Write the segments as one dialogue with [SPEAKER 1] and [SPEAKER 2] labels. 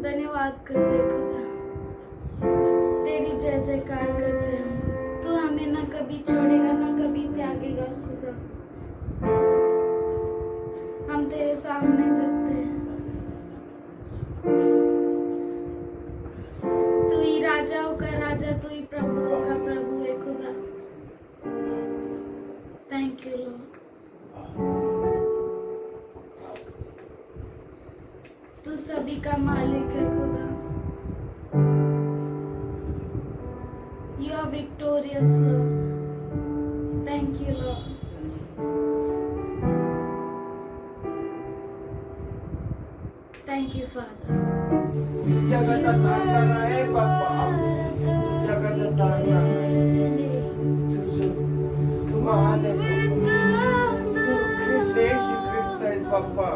[SPEAKER 1] धन्यवाद करते हैं खुदा, तेरी जय जयकार करते हैं हम। तू हमें ना कभी छोड़ेगा ना कभी त्यागेगा खुदा। हम तेरे सामने झुकते हैं। तू ही राजाओं का राजा, तू ही प्रभुओं का प्रभु है खुदा। Thank you Lord. तू सभी का मालिक है खुदा। You are victorious, Lord. Thank you, Lord. Thank you, Father.
[SPEAKER 2] जगत तारना है बाप्पा, जगत तारना है। तू महान है, तू ख्रिस्त यीशु ख्रिस्त है Bappa.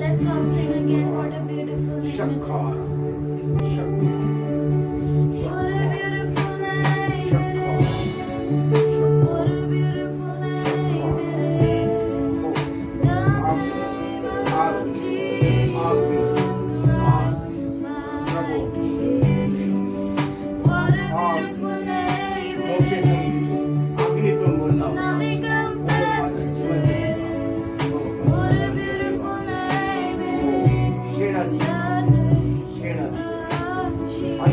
[SPEAKER 1] Let's all sing again. What a beautiful name it is. What a beautiful name it is. What a beautiful name it is. The name of Jesus Christ, my King. What a beautiful name it is. Nothing compares to this. What a beautiful name it is. The name of Jesus.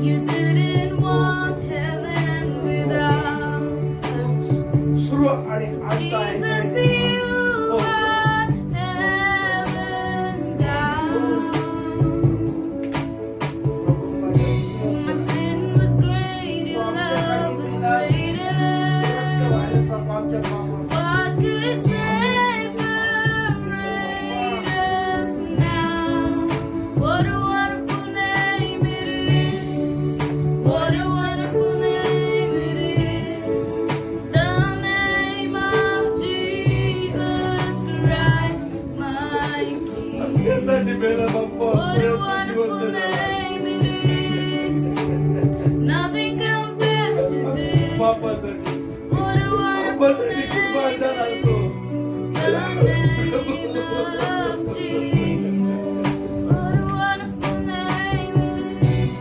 [SPEAKER 1] You didn't want heaven without us. Jesus, you brought heaven down. My sin was great, your love was greater. What could separate us now? What a wonderful name it is. What a wonderful name it is. The name of Jesus Christ, my King. What a wonderful name it is. Nothing compares to this. What a wonderful name it is. The name of Jesus. What a wonderful name it is.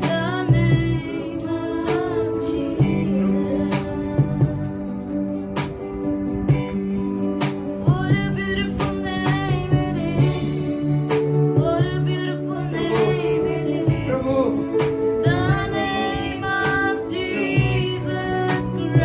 [SPEAKER 1] The name of Jesus. What a beautiful name it is. What a beautiful name it is. The name of Jesus Christ,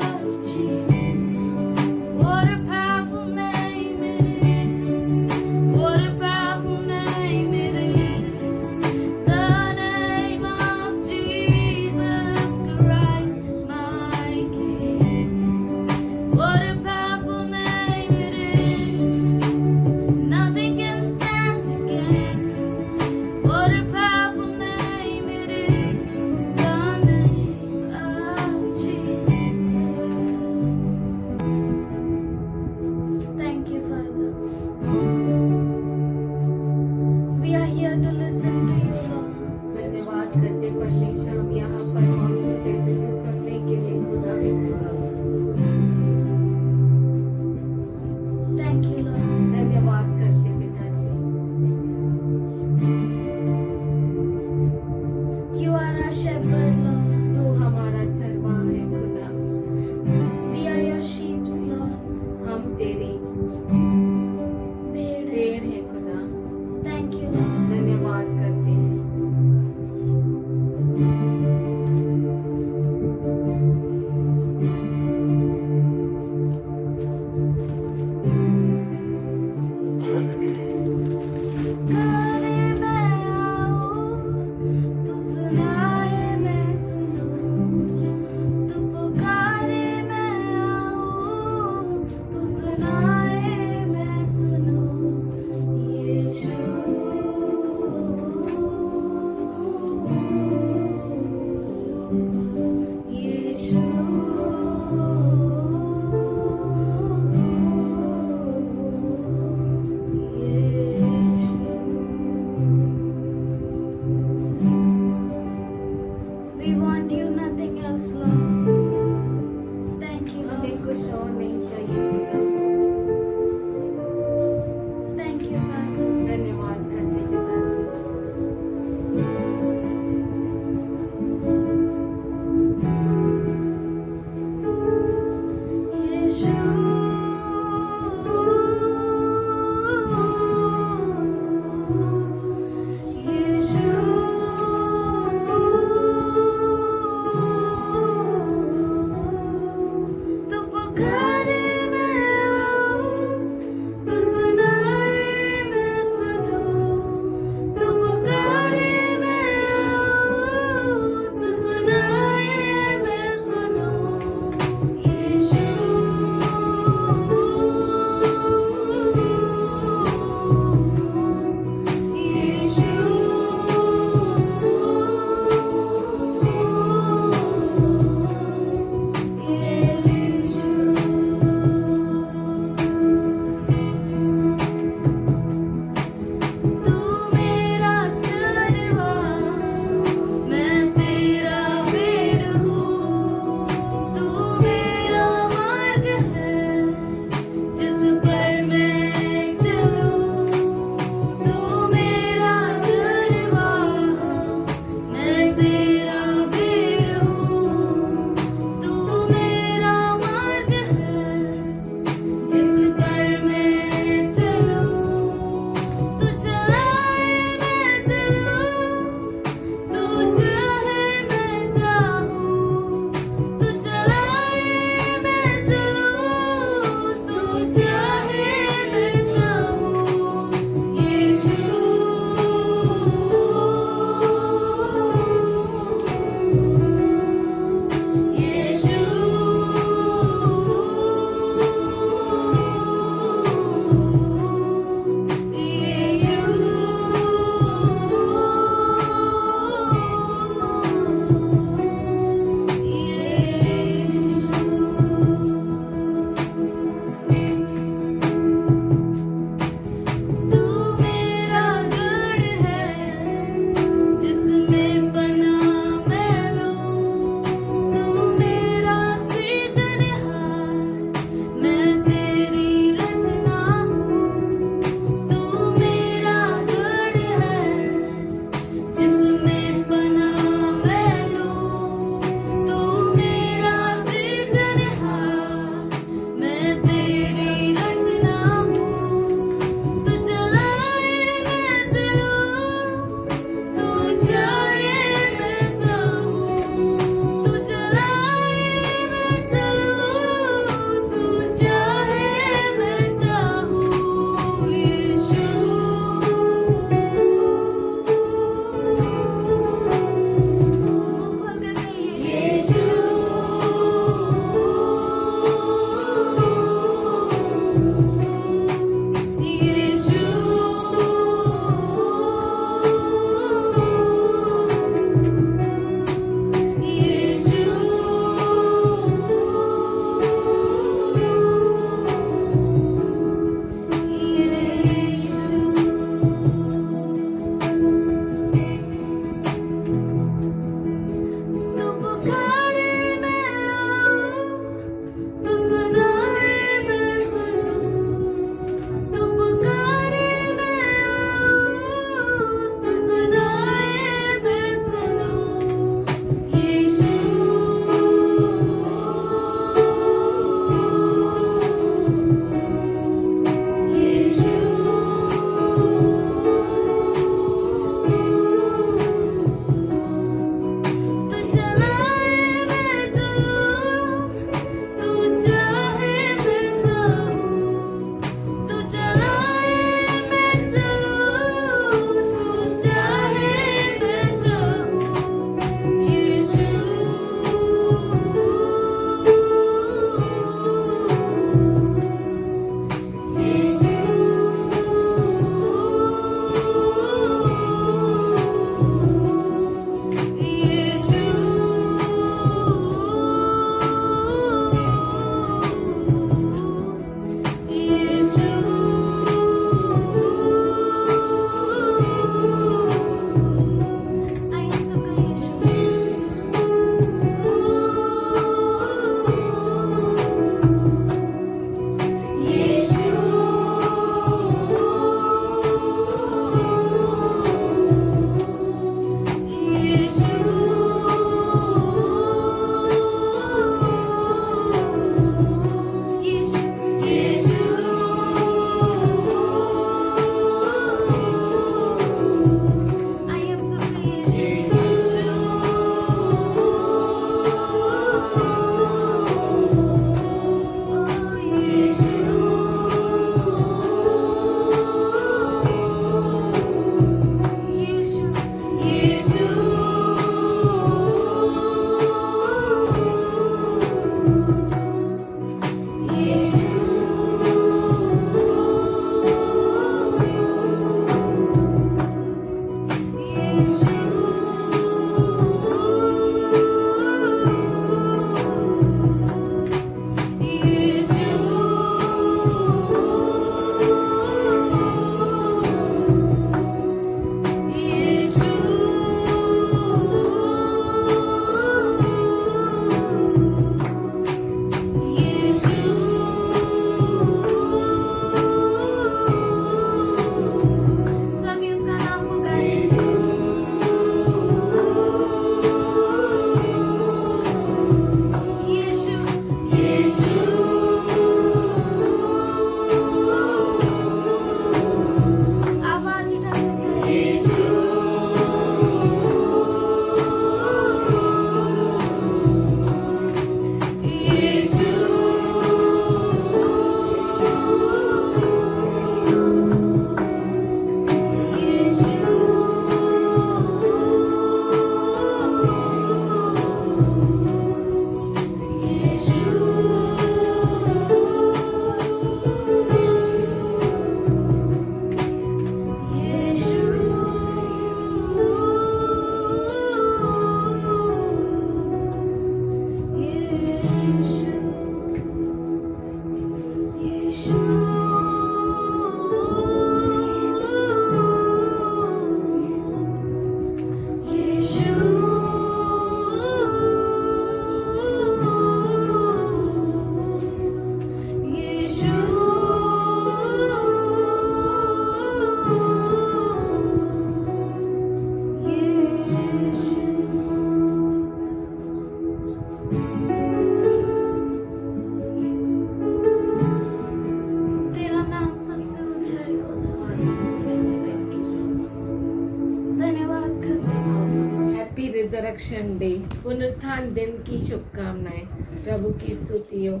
[SPEAKER 3] resurrection day, पुनरुत्थान दिन की शुभकामनाएं, प्रभु की स्तुति हो।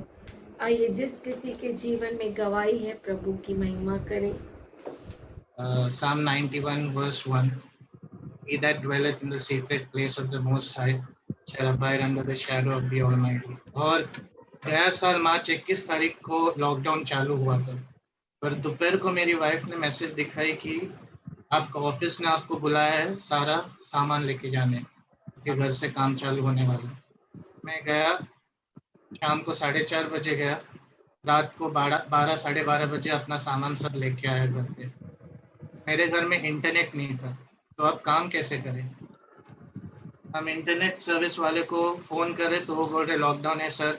[SPEAKER 3] आइए, जिस किसी के जीवन में गवाही है, प्रभु की महिमा करें।
[SPEAKER 4] Psalm 91 verse 1. He that dwelleth in the sacred place of the Most High shall abide under the shadow of the Almighty. और गया साल मार्च 21 तारीख को लॉकडाउन चालू हुआ था, पर दोपहर को मेरी वाइफ ने मैसेज दिखाई कि आपका ऑफिस ने आपको बुलाया है सारा सामान लेके जाने के, घर से काम चालू होने वाला। मैं गया, शाम को 4:30 बजे गया, रात को 12 साढ़े 12 बजे अपना सामान सब लेके आया घर पे। मेरे घर में इंटरनेट नहीं था, तो अब काम कैसे करें? हम इंटरनेट सर्विस वाले को फ़ोन करें तो वो बोल रहे लॉकडाउन है सर,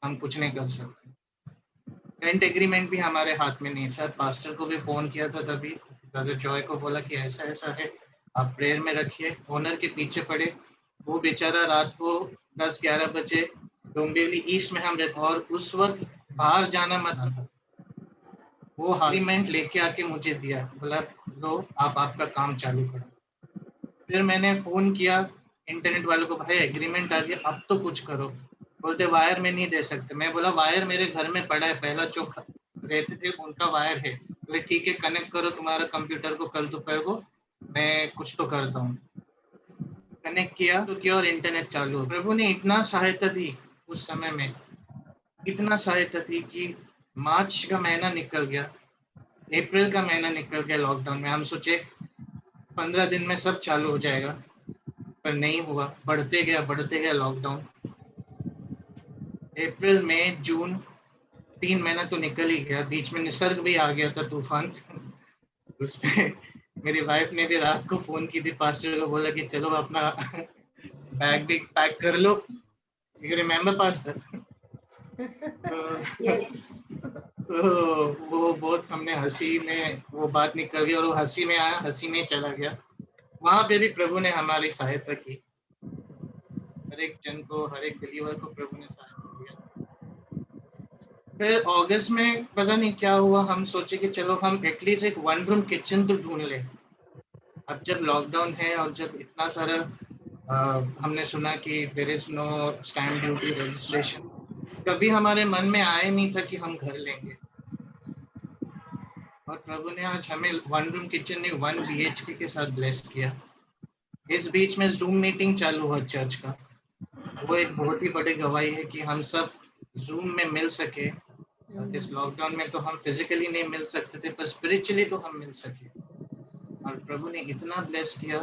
[SPEAKER 4] हम कुछ नहीं कर सकते। रेंट एग्रीमेंट भी हमारे हाथ में नहीं है। शायद पास्टर को भी फ़ोन किया था, तभी ब्रदर जॉय को बोला कि ऐसा ऐसा है, आप प्रेयर में रखिए। ओनर के पीछे पड़े, वो बेचारा रात को 10-11 बजे डोंबिवली ईस्ट में हम रहते, और उस वक्त बाहर जाना मत था। वो एग्रीमेंट लेके आके मुझे दिया, बोला लो आप आपका काम चालू करो। फिर मैंने फ़ोन किया इंटरनेट वालों को, भाई एग्रीमेंट आ गया, अब तो कुछ करो। बोलते वायर में नहीं दे सकते। मैं बोला वायर मेरे घर में पड़ा है, पहला जो रहते थे उनका वायर है। बोले ठीक है, कनेक्ट करो तुम्हारा कंप्यूटर को, कल दोपहर को मैं कुछ तो करता हूँ। कनेक्ट किया तो किया और इंटरनेट चालू हो। प्रभु ने इतना सहायता दी उस समय में, इतना सहायता थी कि मार्च का महीना निकल गया, अप्रैल का महीना निकल गया लॉकडाउन में। हम सोचे 15 दिन में सब चालू हो जाएगा, पर नहीं हुआ, बढ़ते गया लॉकडाउन। अप्रैल मई जून 3 महीना तो निकल ही गया, बीच में निसर्ग भी आ गया था, तूफान। उसमें मेरी वाइफ ने भी रात को फोन की थी पास्टर को, बोला कि चलो अपना बैग भी पैक कर लो, यू रिमेम्बर पास्टर? तो वो बहुत हमने हंसी में वो बात निकल गई, और वो हंसी में आया, हंसी में चला गया। वहां पे भी प्रभु ने हमारी सहायता की, हर एक जन को, हर एक बिलीवर को प्रभु ने सहायता किया। फिर अगस्त में पता नहीं क्या हुआ, हम सोचे कि चलो हम एटलीस्ट एक 1 रूम किचन तो ढूंढ लें। अब जब लॉकडाउन है और जब इतना सारा हमने सुना कि there is no stamp duty registration, कभी हमारे मन में आया नहीं था कि हम घर लेंगे। और प्रभु ने आज हमें 1 रूम किचन नहीं 1 BHK के साथ ब्लेस किया। इस बीच में जूम मीटिंग चालू हुआ चर्च का, वो एक बहुत ही बड़ी गवाही है कि हम सब जूम में मिल सके। इस लॉकडाउन में तो हम फिजिकली नहीं मिल सकते थे, पर स्पिरिचुअली तो हम मिल सके, और प्रभु ने इतना ब्लेस किया।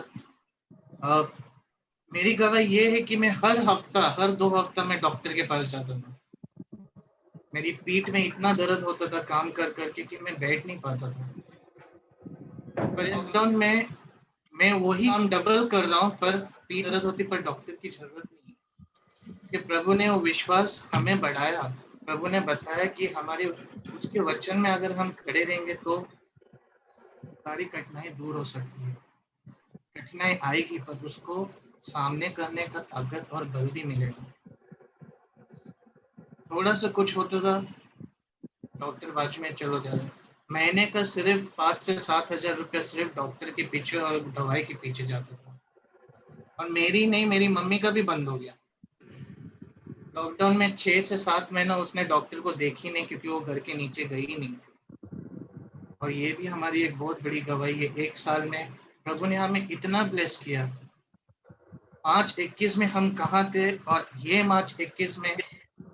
[SPEAKER 4] मेरी गवाही ये है कि मैं हर 2 हफ्ता में डॉक्टर के पास जाता था। मेरी पीठ में इतना दर्द होता था काम कर करके कि मैं बैठ नहीं पाता था। पर इस लॉकडाउन में मैं वही काम डबल कर रहा हूँ, पर पीठ दर्द होती, पर डॉक्टर की जरूरत नहीं है। कि प्रभु ने वो विश्वास हमें बढ़ाया। प्रभु ने बताया कि हमारे उसके वचन में अगर हम खड़े रहेंगे तो सारी कठिनाई दूर हो सकती है। कठिनाई आएगी, पर उसको सामने करने का ताकत और बल भी मिलेगा। थोड़ा सा कुछ होता था, डॉक्टर बाजू में चलो जाए, महीने का सिर्फ 5 से 7 हजार रुपया सिर्फ डॉक्टर के पीछे और दवाई के पीछे जाता था। और मेरी नहीं, मेरी मम्मी का भी बंद हो गया लॉकडाउन में। 6 से 7 महीना उसने डॉक्टर को देखी नहीं, क्योंकि वो घर के नीचे गई ही नहीं थी। और ये भी हमारी एक बहुत बड़ी गवाही है। 1 साल में प्रभु ने हमें इतना ब्लेस किया। मार्च 21 में हम कहाँ थे, और ये मार्च 21 में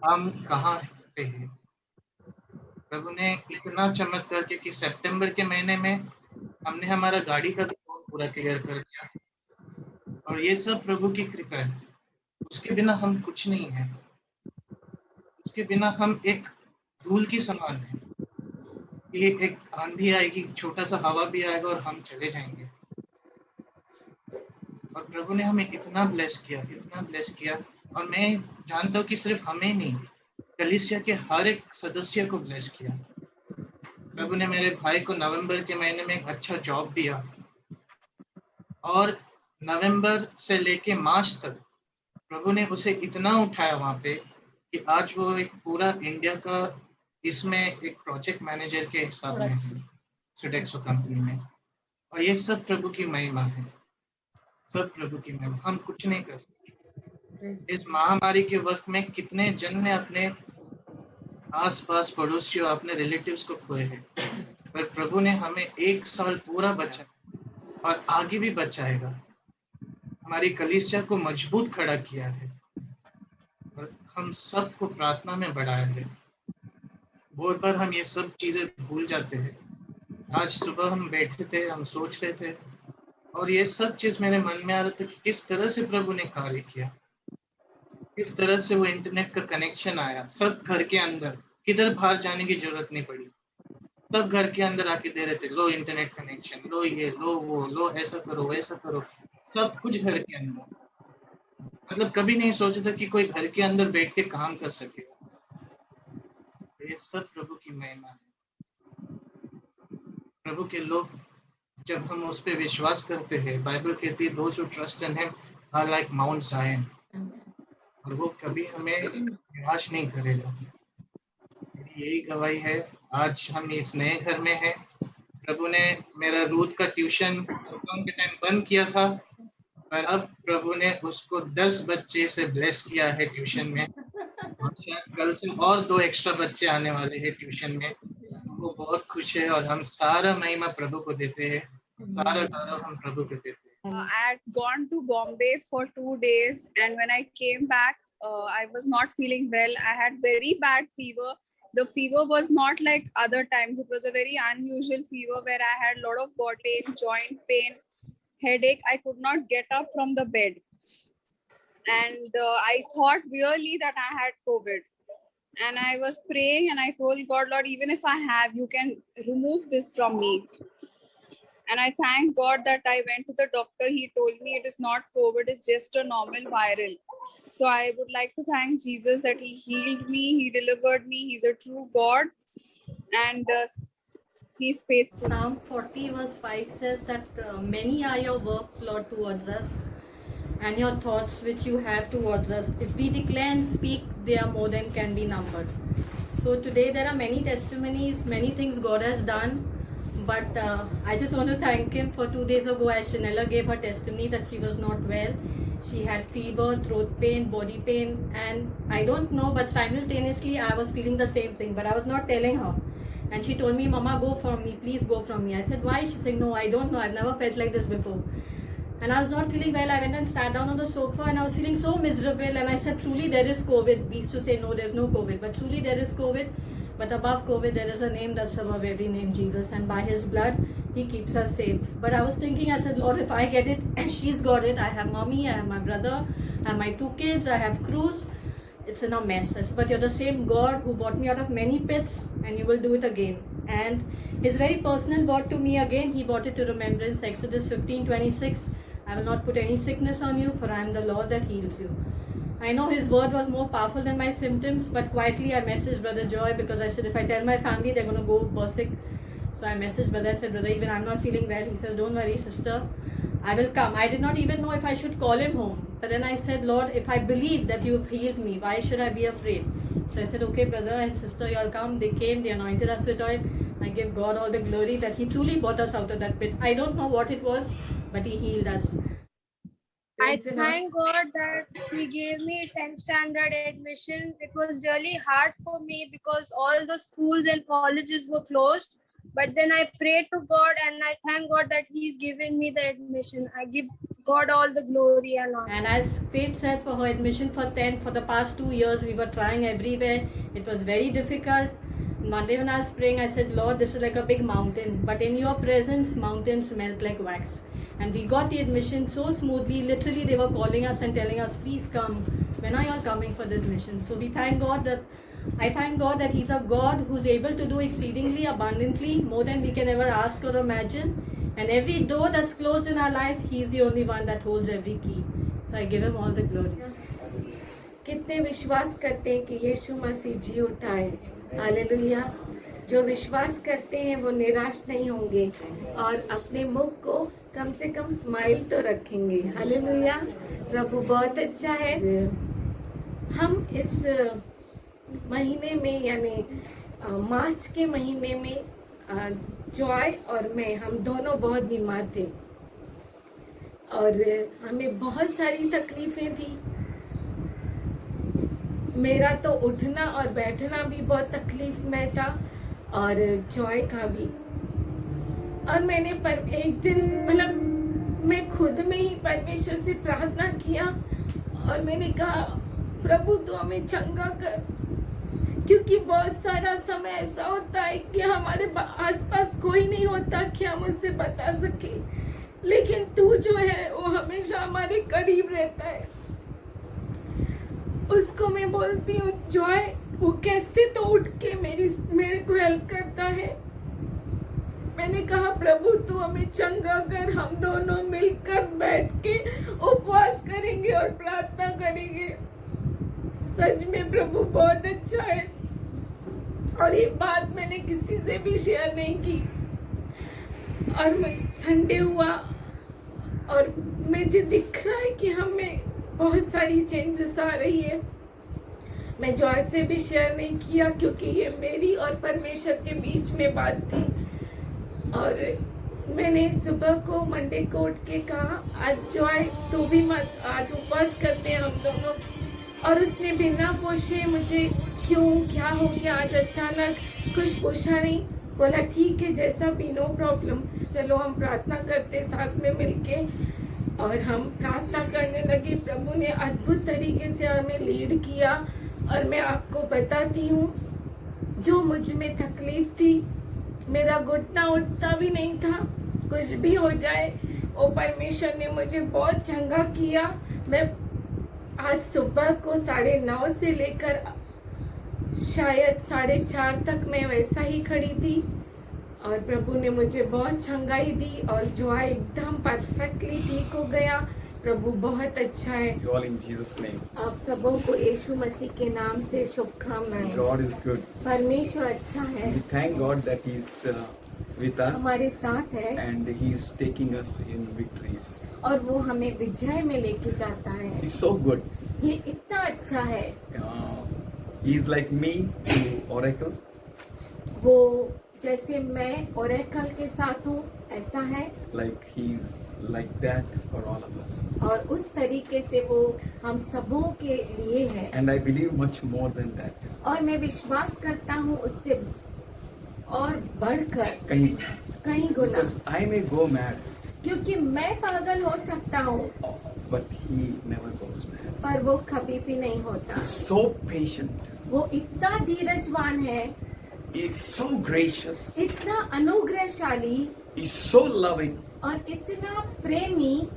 [SPEAKER 4] हम कहाँ पे हैं। प्रभु ने इतना चमत्कार किया कि सितंबर के महीने में हमने हमारा गाड़ी का लोन पूरा क्लियर कर दिया। और ये सब प्रभु की कृपा है, उसके बिना हम कुछ नहीं है। उसके बिना हम एक धूल की समान है। ये एक आंधी आएगी, छोटा सा हवा भी आएगा और हम चले जाएंगे। और प्रभु ने हमें इतना ब्लेस किया, इतना ब्लेस किया। और मैं जानता हूँ कि सिर्फ हमें नहीं, कलीसिया के हर एक सदस्य को ब्लेस किया। प्रभु ने मेरे भाई को नवंबर के महीने में एक अच्छा जॉब दिया, और नवंबर से लेके मार्च तक प्रभु ने उसे इतना उठाया वहां पे कि आज वो एक पूरा इंडिया का इसमें एक प्रोजेक्ट मैनेजर के हिसाब में है, सुडेक्सो कंपनी में। और ये सब प्रभु की महिमा है। सब प्रभु की महिमा, हम कुछ नहीं कर सकते।
[SPEAKER 3] Praise
[SPEAKER 4] इस महामारी के वक्त में कितने जन ने अपने आस-पास पड़ोसियों, अपने रिलेटिव्स को खोए हैं, पर प्रभु ने हमें 1 साल पूरा बचाया और आगे भी बचाएगा। हमारी कलीसिया को मजबूत खड़ा किया है और हम सबको प्रार्थना में बढ़ाया है। बहुत बार हम ये सब चीजें भूल जाते हैं। आज सुबह हम बैठे थे, हम सोच रहे थे और ये सब चीज मेरे मन में आ रहा था कि किस तरह से प्रभु ने कार्य किया, किस तरह से वो इंटरनेट का कनेक्शन आया सब घर के अंदर, किधर बाहर जाने की जरूरत नहीं पड़ी। सब घर के अंदर आके दे रहे थे, लो इंटरनेट कनेक्शन, लो ये, लो वो, लो ऐसा करो, वैसा करो, सब कुछ घर के अंदर। मतलब कभी नहीं सोचा था कि कोई घर के अंदर बैठ के काम कर सकेगा। ये सब प्रभु की महिमा है। प्रभु के लोग, जब हम उस पर विश्वास करते हैं, बाइबल कहती है those who trust in him are like Mount Zion, और वो कभी हमें निराश नहीं करेगा। मेरी यही गवाही है। आज हम इस नए घर में हैं। प्रभु ने मेरा रूथ का ट्यूशन लॉकडाउन के टाइम बंद किया था, पर अब प्रभु ने उसको 10 बच्चे से ब्लेस किया है ट्यूशन में, और शायद कल से और 2 एक्स्ट्रा बच्चे आने वाले हैं ट्यूशन में। वो बहुत खुश है और हम सारा महिमा प्रभु को देते हैं, सारा गौरव हम प्रभु को देते हैं।
[SPEAKER 5] I had gone to Bombay for 2 days, and when I came back, I was not feeling well. I had very bad fever. The fever was not like other times. It was a very unusual fever where I had a lot of body pain, joint pain, headache. I could not get up from the bed. And I thought really that I had COVID. And I was praying and I told God, Lord, even if I have, you can remove this from me. And I thank God that I went to the doctor. He told me it is not COVID, it's just a normal viral. So I would like to thank Jesus that he healed me, he delivered me. He's a true God, and he's faithful.
[SPEAKER 6] Psalm 40 verse 5 says that many are your works, Lord, towards us, and your thoughts which you have towards us. If we declare and speak, they are more than can be numbered. So today there are many testimonies, many things God has done. But I just want to thank him for 2 days ago, as Shanella gave her testimony that she was not well. She had fever, throat pain, body pain, and I don't know, but simultaneously I was feeling the same thing, but I was not telling her. And she told me, Mama, go from me, please go from me. I said, why? She said, no, I don't know, I've never felt like this before. And I was not feeling well. I went and sat down on the sofa and I was feeling so miserable, and I said, truly there is COVID. We used to say, no, there's no COVID, but truly there is COVID. But above COVID, there is a name that's above every name, Jesus. And by his blood, he keeps us safe. But I was thinking, I said, Lord, if I get it and she's got it, I have mommy, I have my brother, I have my 2 kids, I have Cruz. It's in a mess. I said, but you're the same God who brought me out of many pits, and you will do it again. And his very personal word to me again, he brought it to remembrance. Exodus 15:26. I will not put any sickness on you, for I am the Lord that heals you. I know his word was more powerful than my symptoms, but quietly I messaged Brother Joy, because I said, if I tell my family, they're going to go birth sick. So I messaged Brother, I said, brother, even I'm not feeling well. He says, don't worry, sister, I will come. I did not even know if I should call him home. But then I said, Lord, if I believe that you've healed me, why should I be afraid? So I said, okay, brother and sister, you all come. They came, they anointed us with oil. I give God all the glory that he truly brought us out of that pit. I don't know what it was, but he healed us.
[SPEAKER 7] I thank God that he gave me 10th standard admission. It was really hard for me because all the schools and colleges were closed. But then I prayed to God and I thank God that he's given me the admission. I give God all the glory and honor.
[SPEAKER 6] And as Faith said, for her admission for 10th, for the past 2 years, we were trying everywhere. It was very difficult. Monday when I was praying, I said, Lord, this is like a big mountain. But in your presence, mountains melt like wax. And we got the admission so smoothly. Literally, they were calling us and telling us, please come. When are you all coming for the admission? So we thank God that, I thank God that he's a God who's able to do exceedingly abundantly, more than we can ever ask or imagine. And every door that's closed in our life, he's the only one that holds every key. So I give him all the glory.
[SPEAKER 3] कितने विश्वास करते हैं कि यीशु मसीह जी उठा है। Hallelujah. जो विश्वास करते हैं वो निराश नहीं होंगे और अपने मुख को कम से कम स्माइल तो रखेंगे। हालेलुया। प्रभु बहुत अच्छा है। हम इस महीने में यानी मार्च के महीने में जॉय और मैं हम दोनों बहुत बीमार थे। और हमें बहुत सारी तकलीफें थी। मेरा तो उठना और बैठना भी बहुत तकलीफ में था और जॉय का भी। और मैंने एक दिन मतलब मैं खुद में ही परमेश्वर से प्रार्थना किया और मैंने कहा प्रभु तू हमें चंगा कर, क्योंकि बहुत सारा समय ऐसा होता है कि हमारे आसपास कोई नहीं होता कि हम उससे बता सके, लेकिन तू जो है वो हमेशा हमारे करीब रहता है। उसको मैं बोलती हूँ जॉय, वो कैसे तो उठ के मेरे को हेल्प करता है। मैंने कहा प्रभु तू हमें चंगा कर, हम दोनों मिलकर बैठ के उपवास करेंगे और प्रार्थना करेंगे। सच में प्रभु बहुत अच्छा है। और ये बात मैंने किसी से भी शेयर नहीं की। और संडे हुआ और मुझे दिख रहा है कि हमें बहुत सारी चेंजेस आ रही है। मैं जॉय से भी शेयर नहीं किया क्योंकि ये मेरी और परमेश्वर के बीच में बात थी। और मैंने सुबह को मंडे को उठ के कहा आज जॉय तू भी मत, आज उपवास करते हैं हम दोनों। और उसने बिना पूछे मुझे क्यों क्या हो गया आज अचानक कुछ पूछा नहीं, बोला ठीक है जैसा भी, नो प्रॉब्लम, चलो हम प्रार्थना करते साथ में मिलके। और हम प्रार्थना करने लगे। प्रभु ने अद्भुत तरीके से हमें लीड किया। और मैं आपको बताती हूँ जो मुझ में तकलीफ थी, मेरा घुटना उठता भी नहीं था, कुछ भी हो जाए वो परमेश्वर ने मुझे बहुत चंगा किया। मैं आज सुबह को 9:30 से लेकर शायद 4:30 तक मैं वैसा ही खड़ी थी और प्रभु ने मुझे बहुत चंगाई दी और जो एकदम परफेक्टली ठीक हो गया। प्रभु बहुत अच्छा है।
[SPEAKER 8] You all in Jesus' name.
[SPEAKER 3] आप सबों को यीशु मसीह के नाम से शुभकामनाएं।
[SPEAKER 8] God is good.
[SPEAKER 3] परमेश्वर अच्छा है,
[SPEAKER 8] We thank God that He's with us
[SPEAKER 3] हमारे साथ है
[SPEAKER 8] and He's taking us in victories.
[SPEAKER 3] और वो हमें विजय में लेके जाता है।
[SPEAKER 8] He's so good.
[SPEAKER 3] ये इतना अच्छा है।
[SPEAKER 8] He's like me to Oracle.
[SPEAKER 3] वो जैसे मैं ओरेकल के साथ हूँ ऐसा है,
[SPEAKER 8] Like He's like that for all of us.
[SPEAKER 3] और उस तरीके से वो हम सबों के लिए है।
[SPEAKER 8] And I believe much more than that.
[SPEAKER 3] और मैं विश्वास करता हूँ उससे और बढ़कर कहीं गुना,
[SPEAKER 8] Because I may go mad,
[SPEAKER 3] क्योंकि मैं पागल हो सकता हूँ
[SPEAKER 8] but He never goes mad.
[SPEAKER 3] पर वो कभी भी नहीं होता।
[SPEAKER 8] He's so patient.
[SPEAKER 3] वो इतना धीरजवान है,
[SPEAKER 8] He's so gracious.
[SPEAKER 3] इतना अनुग्रहशाली
[SPEAKER 8] He's so loving.
[SPEAKER 3] और इतना प्रेमी।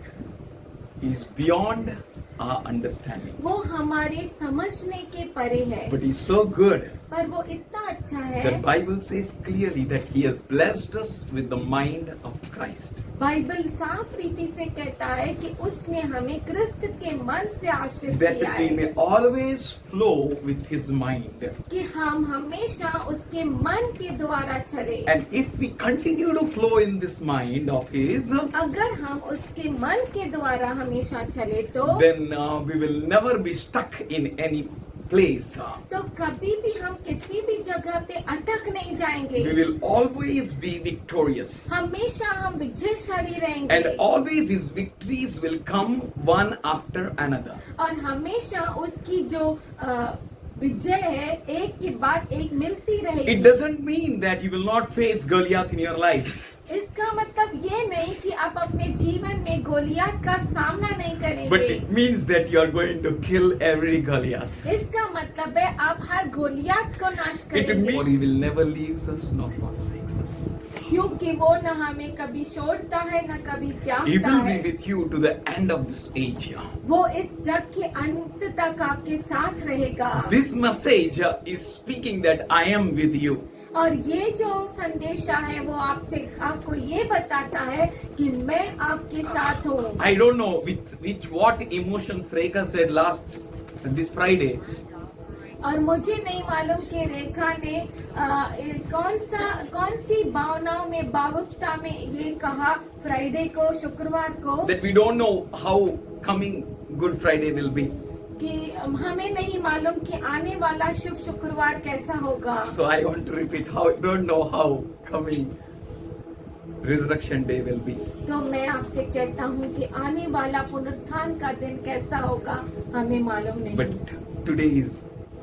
[SPEAKER 8] He's beyond our understanding.
[SPEAKER 3] वो हमारे समझने के परे है,
[SPEAKER 8] But He's so good.
[SPEAKER 3] पर वो इतना अच्छा
[SPEAKER 8] The
[SPEAKER 3] है।
[SPEAKER 8] Bible says clearly that He has blessed us with the mind of Christ.
[SPEAKER 3] Bible साफ रीति से कहता है कि उसने हमें क्रिस्त के मन से आशीष
[SPEAKER 8] That
[SPEAKER 3] दिया
[SPEAKER 8] we
[SPEAKER 3] है
[SPEAKER 8] may always flow with His mind.
[SPEAKER 3] कि हम हमेशा उसके मन के द्वारा चले।
[SPEAKER 8] And if we continue to flow in this mind of His,
[SPEAKER 3] अगर हम उसके मन के द्वारा हमेशा चले तो
[SPEAKER 8] then we will never be stuck in any place.
[SPEAKER 3] तो कभी भी हम किसी भी जगह पे अटक नहीं जाएंगे।
[SPEAKER 8] We will always be victorious.
[SPEAKER 3] हमेशा हम विजयशाली
[SPEAKER 8] And
[SPEAKER 3] रहेंगे
[SPEAKER 8] always His victories will come one after another.
[SPEAKER 3] और हमेशा उसकी जो विजय है एक के बाद एक मिलती
[SPEAKER 8] It
[SPEAKER 3] रहेगी।
[SPEAKER 8] doesn't mean that you will not face Goliath in your life.
[SPEAKER 3] इसका मतलब ये नहीं कि आप अपने जीवन में गोलियत का सामना नहीं
[SPEAKER 8] But
[SPEAKER 3] करेंगे।
[SPEAKER 8] it means that you are going to kill every Goliath.
[SPEAKER 3] इसका मतलब है आप हर गोलियत को नाश
[SPEAKER 8] It
[SPEAKER 3] करेंगे,
[SPEAKER 8] means He will never leave us nor forsakes us.
[SPEAKER 3] क्योंकि वो न हमें कभी छोड़ता है न कभी
[SPEAKER 8] He
[SPEAKER 3] त्यागता
[SPEAKER 8] will be
[SPEAKER 3] है।
[SPEAKER 8] with you to the end of this age.
[SPEAKER 3] वो इस जग के अंत तक आपके साथ रहेगा।
[SPEAKER 8] This message is speaking that I am with you.
[SPEAKER 3] और ये जो संदेशा है वो आपको ये बताता है कि मैं आपके साथ हूँ।
[SPEAKER 8] I don't know with what emotions Rekha said this Friday.
[SPEAKER 3] और मुझे नहीं मालूम कि रेखा ने कौन सी भावनाओं में भावुकता में ये कहा फ्राइडे को, शुक्रवार को,
[SPEAKER 8] That we don't know how coming Good Friday will be.
[SPEAKER 3] कि हमें नहीं मालूम कि आने वाला शुभ शुक्रवार कैसा होगा।
[SPEAKER 8] So I want to repeat, don't know how coming resurrection day will be.
[SPEAKER 3] तो मैं आपसे कहता हूँ कि आने वाला पुनरुत्थान का दिन कैसा होगा हमें मालूम नहीं,
[SPEAKER 8] But today is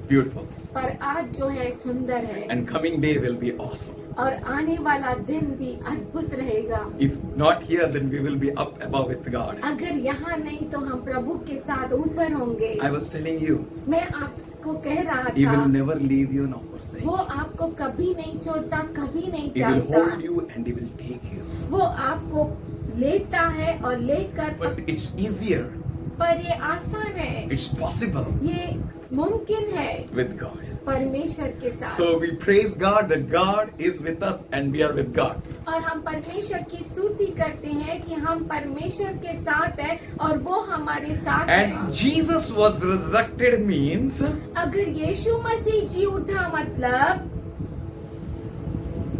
[SPEAKER 8] beautiful
[SPEAKER 3] पर आज जो है सुंदर है
[SPEAKER 8] and coming day will be awesome.
[SPEAKER 3] और आने वाला दिन भी अद्भुत रहेगा।
[SPEAKER 8] If not here, then we will be up above with God.
[SPEAKER 3] अगर यहाँ नहीं तो हम प्रभु के साथ ऊपर होंगे।
[SPEAKER 8] I was telling you,
[SPEAKER 3] मैं आपको कह रहा
[SPEAKER 8] He will
[SPEAKER 3] था
[SPEAKER 8] never leave you nor forsake.
[SPEAKER 3] वो आपको कभी नहीं छोड़ता, कभी नहीं
[SPEAKER 8] He will
[SPEAKER 3] त्यागता।
[SPEAKER 8] hold you and He will take you.
[SPEAKER 3] वो आपको लेता है और लेकर,
[SPEAKER 8] But it's easier,
[SPEAKER 3] पर ये आसान है,
[SPEAKER 8] it's possible
[SPEAKER 3] ये मुमकिन है
[SPEAKER 8] with God.
[SPEAKER 3] परमेश्वर के साथ।
[SPEAKER 8] So we praise God that God is with us and we are with God.
[SPEAKER 3] और हम परमेश्वर की स्तुति करते हैं कि हम परमेश्वर के साथ हैं और वो हमारे साथ
[SPEAKER 8] And
[SPEAKER 3] है।
[SPEAKER 8] Jesus was resurrected means
[SPEAKER 3] अगर यीशु मसीह जी उठा मतलब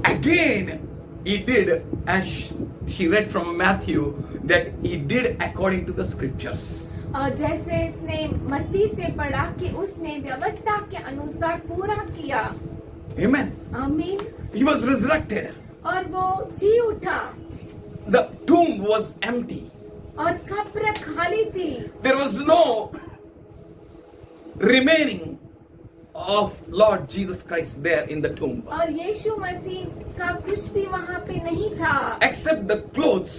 [SPEAKER 8] again He did, as she read from Matthew, that He did according to the scriptures.
[SPEAKER 3] और जैसे इसने मत्ती से पढ़ा कि उसने व्यवस्था के अनुसार पूरा किया।
[SPEAKER 8] Amen.
[SPEAKER 3] आमीन।
[SPEAKER 8] He was resurrected.
[SPEAKER 3] और वो जी उठा
[SPEAKER 8] The tomb was empty.
[SPEAKER 3] और कब्र खाली थी।
[SPEAKER 8] There was no remaining of Lord Jesus Christ there in the tomb,
[SPEAKER 3] और यीशु मसीह का कुछ भी वहाँ पे नहीं था,
[SPEAKER 8] except the clothes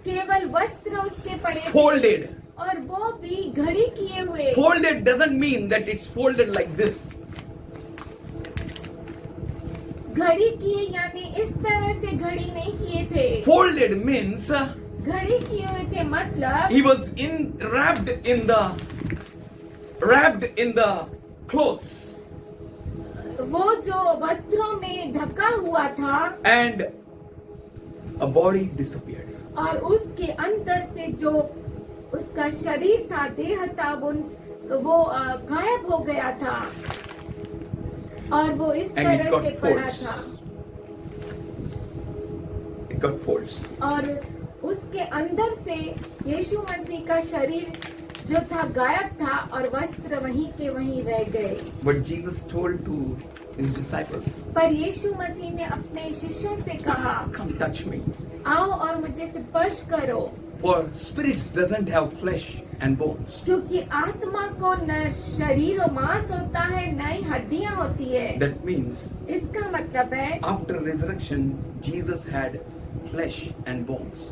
[SPEAKER 3] केवल वस्त्र उसके पड़े थे
[SPEAKER 8] folded.
[SPEAKER 3] और वो भी घड़ी किए हुए।
[SPEAKER 8] Folded doesn't mean that it's folded like this.
[SPEAKER 3] घड़ी किए यानी इस तरह से घड़ी नहीं किए थे।
[SPEAKER 8] Folded means
[SPEAKER 3] घड़ी किए हुए थे मतलब
[SPEAKER 8] he was wrapped in the clothes,
[SPEAKER 3] वो जो वस्त्रों में ढका हुआ था
[SPEAKER 8] and a body disappeared.
[SPEAKER 3] और उसके अंदर से जो उसका शरीर था, देह था, वो गायब हो गया था और वो इस
[SPEAKER 8] And it
[SPEAKER 3] तरह
[SPEAKER 8] got
[SPEAKER 3] से पड़ा था
[SPEAKER 8] folds. It got folds.
[SPEAKER 3] और उसके अंदर से यीशु मसीह का शरीर जो था गायब था और वस्त्र वहीं के वहीं रह गए।
[SPEAKER 8] But Jesus told to His disciples,
[SPEAKER 3] पर यीशु मसीह ने अपने शिष्यों से कहा,
[SPEAKER 8] come touch me.
[SPEAKER 3] आओ और मुझे स्पर्श करो,
[SPEAKER 8] For spirits doesn't have flesh and bones.
[SPEAKER 3] क्योंकि आत्मा को न शरीर और मांस होता है न ही हड्डियां होती है।
[SPEAKER 8] That means
[SPEAKER 3] इसका मतलब है
[SPEAKER 8] after resurrection, Jesus had flesh and bones.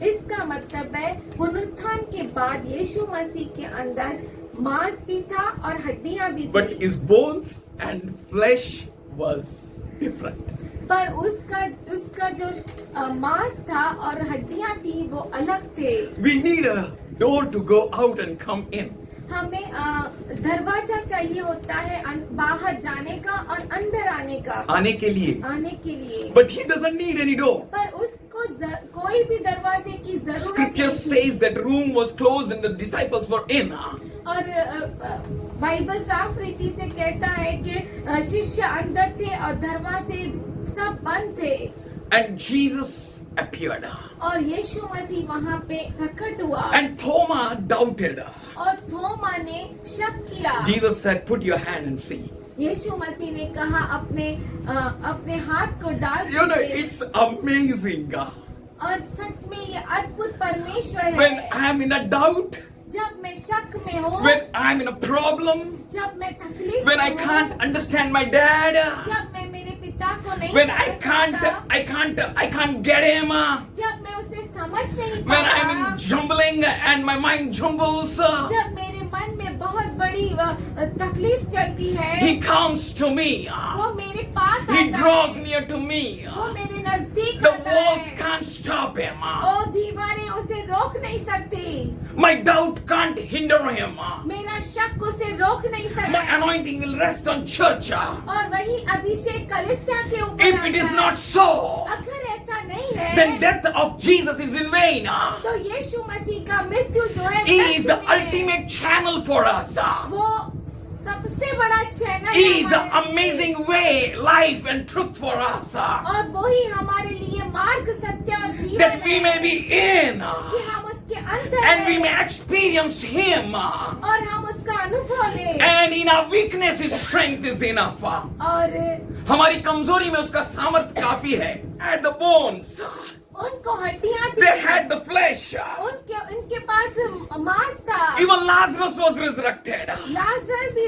[SPEAKER 3] इसका मतलब है पुनरुत्थान के बाद यीशु मसीह के अंदर मांस भी था और हड्डियां भी
[SPEAKER 8] But
[SPEAKER 3] थी,
[SPEAKER 8] His bones and flesh was different.
[SPEAKER 3] पर उसका जो मांस था और हड्डियां थी वो अलग थे।
[SPEAKER 8] We need a door to go out and come in.
[SPEAKER 3] हमें दरवाजा चाहिए होता है बाहर जाने का और अंदर आने का,
[SPEAKER 8] आने के लिए.
[SPEAKER 3] आने के लिए।
[SPEAKER 8] But He doesn't need any door.
[SPEAKER 3] पर उसको कोई भी दरवाजे की जरूरत
[SPEAKER 8] Scripture
[SPEAKER 3] नहीं थी।
[SPEAKER 8] says that room was closed and the disciples were in.
[SPEAKER 3] और बाइबल साफ रीति से कहता है कि शिष्य अंदर थे और दरवाजे सब बंद थे
[SPEAKER 8] And Jesus appeared.
[SPEAKER 3] और यीशु मसीह वहाँ पे प्रकट हुआ
[SPEAKER 8] And Thomas doubted.
[SPEAKER 3] और थोमा ने शक किया।
[SPEAKER 8] Jesus said, put your hand and see.
[SPEAKER 3] यीशु मसीह ने कहा अपने हाथ को डाल
[SPEAKER 8] You know,
[SPEAKER 3] दीजिए।
[SPEAKER 8] it's amazing.
[SPEAKER 3] और सच में ये अद्भुत परमेश्वर
[SPEAKER 8] When
[SPEAKER 3] है।
[SPEAKER 8] I am in a doubt,
[SPEAKER 3] जब मैं शक में हूँ,
[SPEAKER 8] when I am in a problem,
[SPEAKER 3] जब मैं तकलीफ
[SPEAKER 8] when
[SPEAKER 3] में
[SPEAKER 8] I
[SPEAKER 3] हूँ,
[SPEAKER 8] can't understand my dad,
[SPEAKER 3] जब मैं मेरे पिता को नहीं
[SPEAKER 8] when
[SPEAKER 3] समझ सकता,
[SPEAKER 8] I can't get him,
[SPEAKER 3] जब मैं उसे समझ नहीं
[SPEAKER 8] when I am
[SPEAKER 3] पाता,
[SPEAKER 8] in jumbling and my mind jumbles,
[SPEAKER 3] जब मेरे मन में बहुत बड़ी तकलीफ चलती है,
[SPEAKER 8] He comes to me.
[SPEAKER 3] वो मेरे पास
[SPEAKER 8] He
[SPEAKER 3] आता
[SPEAKER 8] draws
[SPEAKER 3] है,
[SPEAKER 8] near to me.
[SPEAKER 3] वो मेरे नजदीक
[SPEAKER 8] The
[SPEAKER 3] आता
[SPEAKER 8] walls
[SPEAKER 3] है,
[SPEAKER 8] can't stop him.
[SPEAKER 3] ओ दीवारें उसे रोक नहीं सकती,
[SPEAKER 8] My doubt can't hinder him.
[SPEAKER 3] मेरा शक उसे रोक नहीं
[SPEAKER 8] My
[SPEAKER 3] सकता
[SPEAKER 8] anointing will rest on church.
[SPEAKER 3] और वही अभिषेक कलीसिया के ऊपर
[SPEAKER 8] If it
[SPEAKER 3] आता
[SPEAKER 8] is
[SPEAKER 3] है।
[SPEAKER 8] not so,
[SPEAKER 3] अगर ऐसा नहीं है
[SPEAKER 8] then death of Jesus is in vain.
[SPEAKER 3] तो यीशु मसीह का मृत्यु जो है
[SPEAKER 8] He is the
[SPEAKER 3] व्यर्थ में है।
[SPEAKER 8] ultimate channel for us.
[SPEAKER 3] वो सबसे बड़ा चैनल
[SPEAKER 8] He
[SPEAKER 3] है
[SPEAKER 8] is the
[SPEAKER 3] हमारे लिए।
[SPEAKER 8] amazing way, life and truth for us.
[SPEAKER 3] और वही हमारे लिए मार्ग सत्य और जीवन
[SPEAKER 8] That we
[SPEAKER 3] है
[SPEAKER 8] may be in
[SPEAKER 3] कि हम उसके अंदर
[SPEAKER 8] and we
[SPEAKER 3] हैं
[SPEAKER 8] may experience Him.
[SPEAKER 3] और हम उसका अनुभव लें
[SPEAKER 8] And in our weakness, His strength is enough.
[SPEAKER 3] और
[SPEAKER 8] हमारी कमजोरी में उसका सामर्थ काफी है. At the bones,
[SPEAKER 3] उनको हड्डियां
[SPEAKER 8] They
[SPEAKER 3] थी,
[SPEAKER 8] had the flesh.
[SPEAKER 3] उनके पास मांस था,
[SPEAKER 8] Even Lazarus was resurrected.
[SPEAKER 3] लाजर भी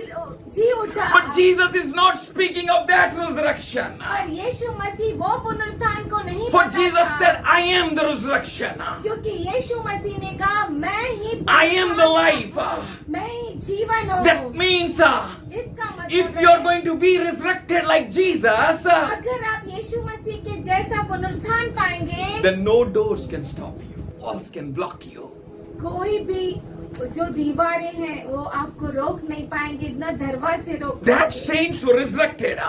[SPEAKER 3] जी उठा।
[SPEAKER 8] But Jesus is not speaking of that resurrection.
[SPEAKER 3] और यीशु मसीह वो पुनरुत्थान को नहीं
[SPEAKER 8] For
[SPEAKER 3] बताता,
[SPEAKER 8] Jesus said, I am the resurrection.
[SPEAKER 3] क्योंकि यीशु मसीह ने कहा मैं ही
[SPEAKER 8] I am the life.
[SPEAKER 3] मैं ही जीवन हूँ।
[SPEAKER 8] That means
[SPEAKER 3] इसका मतलब
[SPEAKER 8] if you are going to be resurrected like Jesus,
[SPEAKER 3] अगर आप यीशु मसीह के जैसा पुनरुत्थान पाएंगे,
[SPEAKER 8] then no doors can stop you. Walls can block you.
[SPEAKER 3] कोई भी जो दीवारें हैं वो आपको रोक नहीं पाएंगे, न दरवाजे रोक
[SPEAKER 8] That
[SPEAKER 3] पाएंगे।
[SPEAKER 8] saints were resurrected.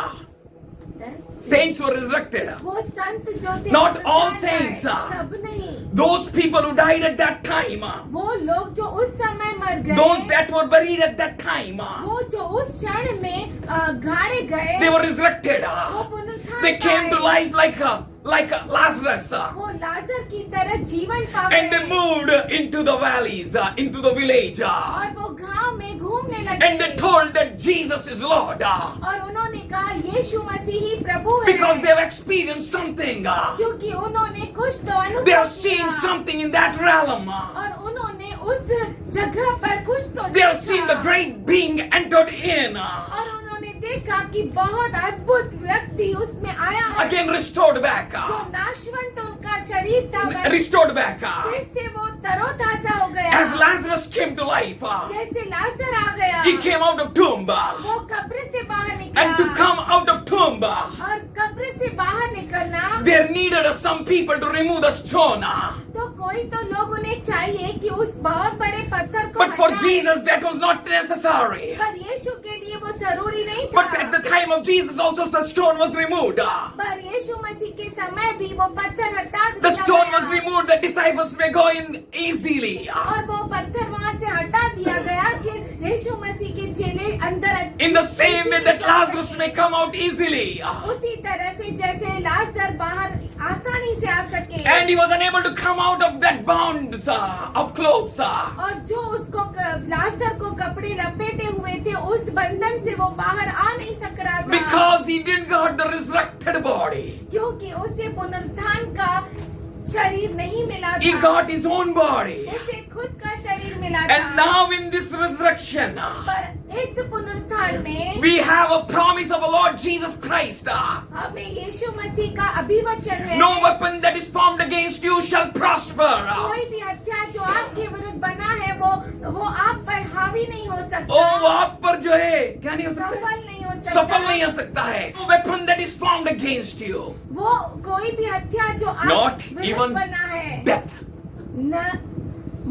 [SPEAKER 8] Saints were resurrected.
[SPEAKER 3] वो संत जो थे,
[SPEAKER 8] Not all
[SPEAKER 3] पुनरुत्थान
[SPEAKER 8] saints,
[SPEAKER 3] पाए, सब नहीं।
[SPEAKER 8] Those people who died at that time,
[SPEAKER 3] वो लोग जो उस समय मर गए,
[SPEAKER 8] those that were buried at that time,
[SPEAKER 3] वो जो उस क्षण में गाड़े गए,
[SPEAKER 8] they were resurrected.
[SPEAKER 3] वो पुनरुत्थान
[SPEAKER 8] They came to
[SPEAKER 3] पाए।
[SPEAKER 8] life like Lazarus.
[SPEAKER 3] वो लाजर की तरह जीवन पा
[SPEAKER 8] And they
[SPEAKER 3] गए
[SPEAKER 8] moved into the valleys, into the village.
[SPEAKER 3] और वो गांव में घूमने लगे
[SPEAKER 8] And they told that Jesus is Lord.
[SPEAKER 3] और उन्होंने कहा यीशु मसीह ही प्रभु है,
[SPEAKER 8] Because they have experienced something.
[SPEAKER 3] क्योंकि उन्होंने कुछ तो अनुभव
[SPEAKER 8] They have
[SPEAKER 3] किया
[SPEAKER 8] seen something in that realm.
[SPEAKER 3] और उन्होंने उस जगह पर कुछ तो
[SPEAKER 8] They have
[SPEAKER 3] देखा
[SPEAKER 8] seen the great being entered in.
[SPEAKER 3] और उन्होंने देखा कि बहुत अद्भुत व्यक्ति उसमें आया है,
[SPEAKER 8] Again restored back.
[SPEAKER 3] जो नाशवंत उनका शरीर था वह
[SPEAKER 8] Restored back.
[SPEAKER 3] फिर से वो तरोताजा हो गया,
[SPEAKER 8] As Lazarus came to life,
[SPEAKER 3] जैसे लाजर आ गया,
[SPEAKER 8] he came out of tomb.
[SPEAKER 3] वो कब्र से बाहर
[SPEAKER 8] And
[SPEAKER 3] निकला
[SPEAKER 8] to come out of tomb,
[SPEAKER 3] और कब्र से बाहर निकलना
[SPEAKER 8] there needed some people to remove the stone.
[SPEAKER 3] तो कोई तो लोग उन्हें चाहिए कि उस बहुत बड़े पत्थर को
[SPEAKER 8] But for
[SPEAKER 3] हटाएं।
[SPEAKER 8] Jesus that was not necessary.
[SPEAKER 3] पर यीशु के लिए वो जरूरी नहीं था,
[SPEAKER 8] But at the time of Jesus also the stone was removed.
[SPEAKER 3] पर यीशु मसीह के समय भी वो पत्थर हटा
[SPEAKER 8] The
[SPEAKER 3] दिया
[SPEAKER 8] stone
[SPEAKER 3] गया।
[SPEAKER 8] was removed, the disciples may go in easily.
[SPEAKER 3] और वो पत्थर वहाँ से हटा दिया गया कि यीशु मसीह के चेले अंदर
[SPEAKER 8] In the same way that Lazarus may come out easily.
[SPEAKER 3] उसी तरह से जैसे लाजर बाहर आसानी से आ सके,
[SPEAKER 8] And he was unable to come out of that bonds of clothes.
[SPEAKER 3] और जो उसको लाजर को कपड़े लपेटे हुए थे उस बंधन से वो बाहर आ नहीं सक रहा था,
[SPEAKER 8] Because he didn't got the resurrected body.
[SPEAKER 3] क्योंकि उसे पुनरुत्थान का शरीर नहीं मिला
[SPEAKER 8] He
[SPEAKER 3] था,
[SPEAKER 8] got his own body.
[SPEAKER 3] उसे खुद का शरीर मिला
[SPEAKER 8] And
[SPEAKER 3] था।
[SPEAKER 8] now in this resurrection,
[SPEAKER 3] पर इस पुनरुत्थान में
[SPEAKER 8] we have a promise of a Lord Jesus Christ.
[SPEAKER 3] हमें यीशु मसीह का अभिवचन है,
[SPEAKER 8] No weapon that is formed against you shall prosper.
[SPEAKER 3] कोई भी हत्या जो आपके विरुद्ध बना है वो आप पर हावी नहीं हो सकता,
[SPEAKER 8] वो आप पर जो है क्या नहीं हो सकता
[SPEAKER 3] सफल
[SPEAKER 8] है?
[SPEAKER 3] नहीं हो सकता,
[SPEAKER 8] सफल नहीं हो सकता है. No weapon that is formed against you,
[SPEAKER 3] वो कोई भी हत्या जो
[SPEAKER 8] Not
[SPEAKER 3] आप विरुद्ध
[SPEAKER 8] even
[SPEAKER 3] बना है,
[SPEAKER 8] death.
[SPEAKER 3] न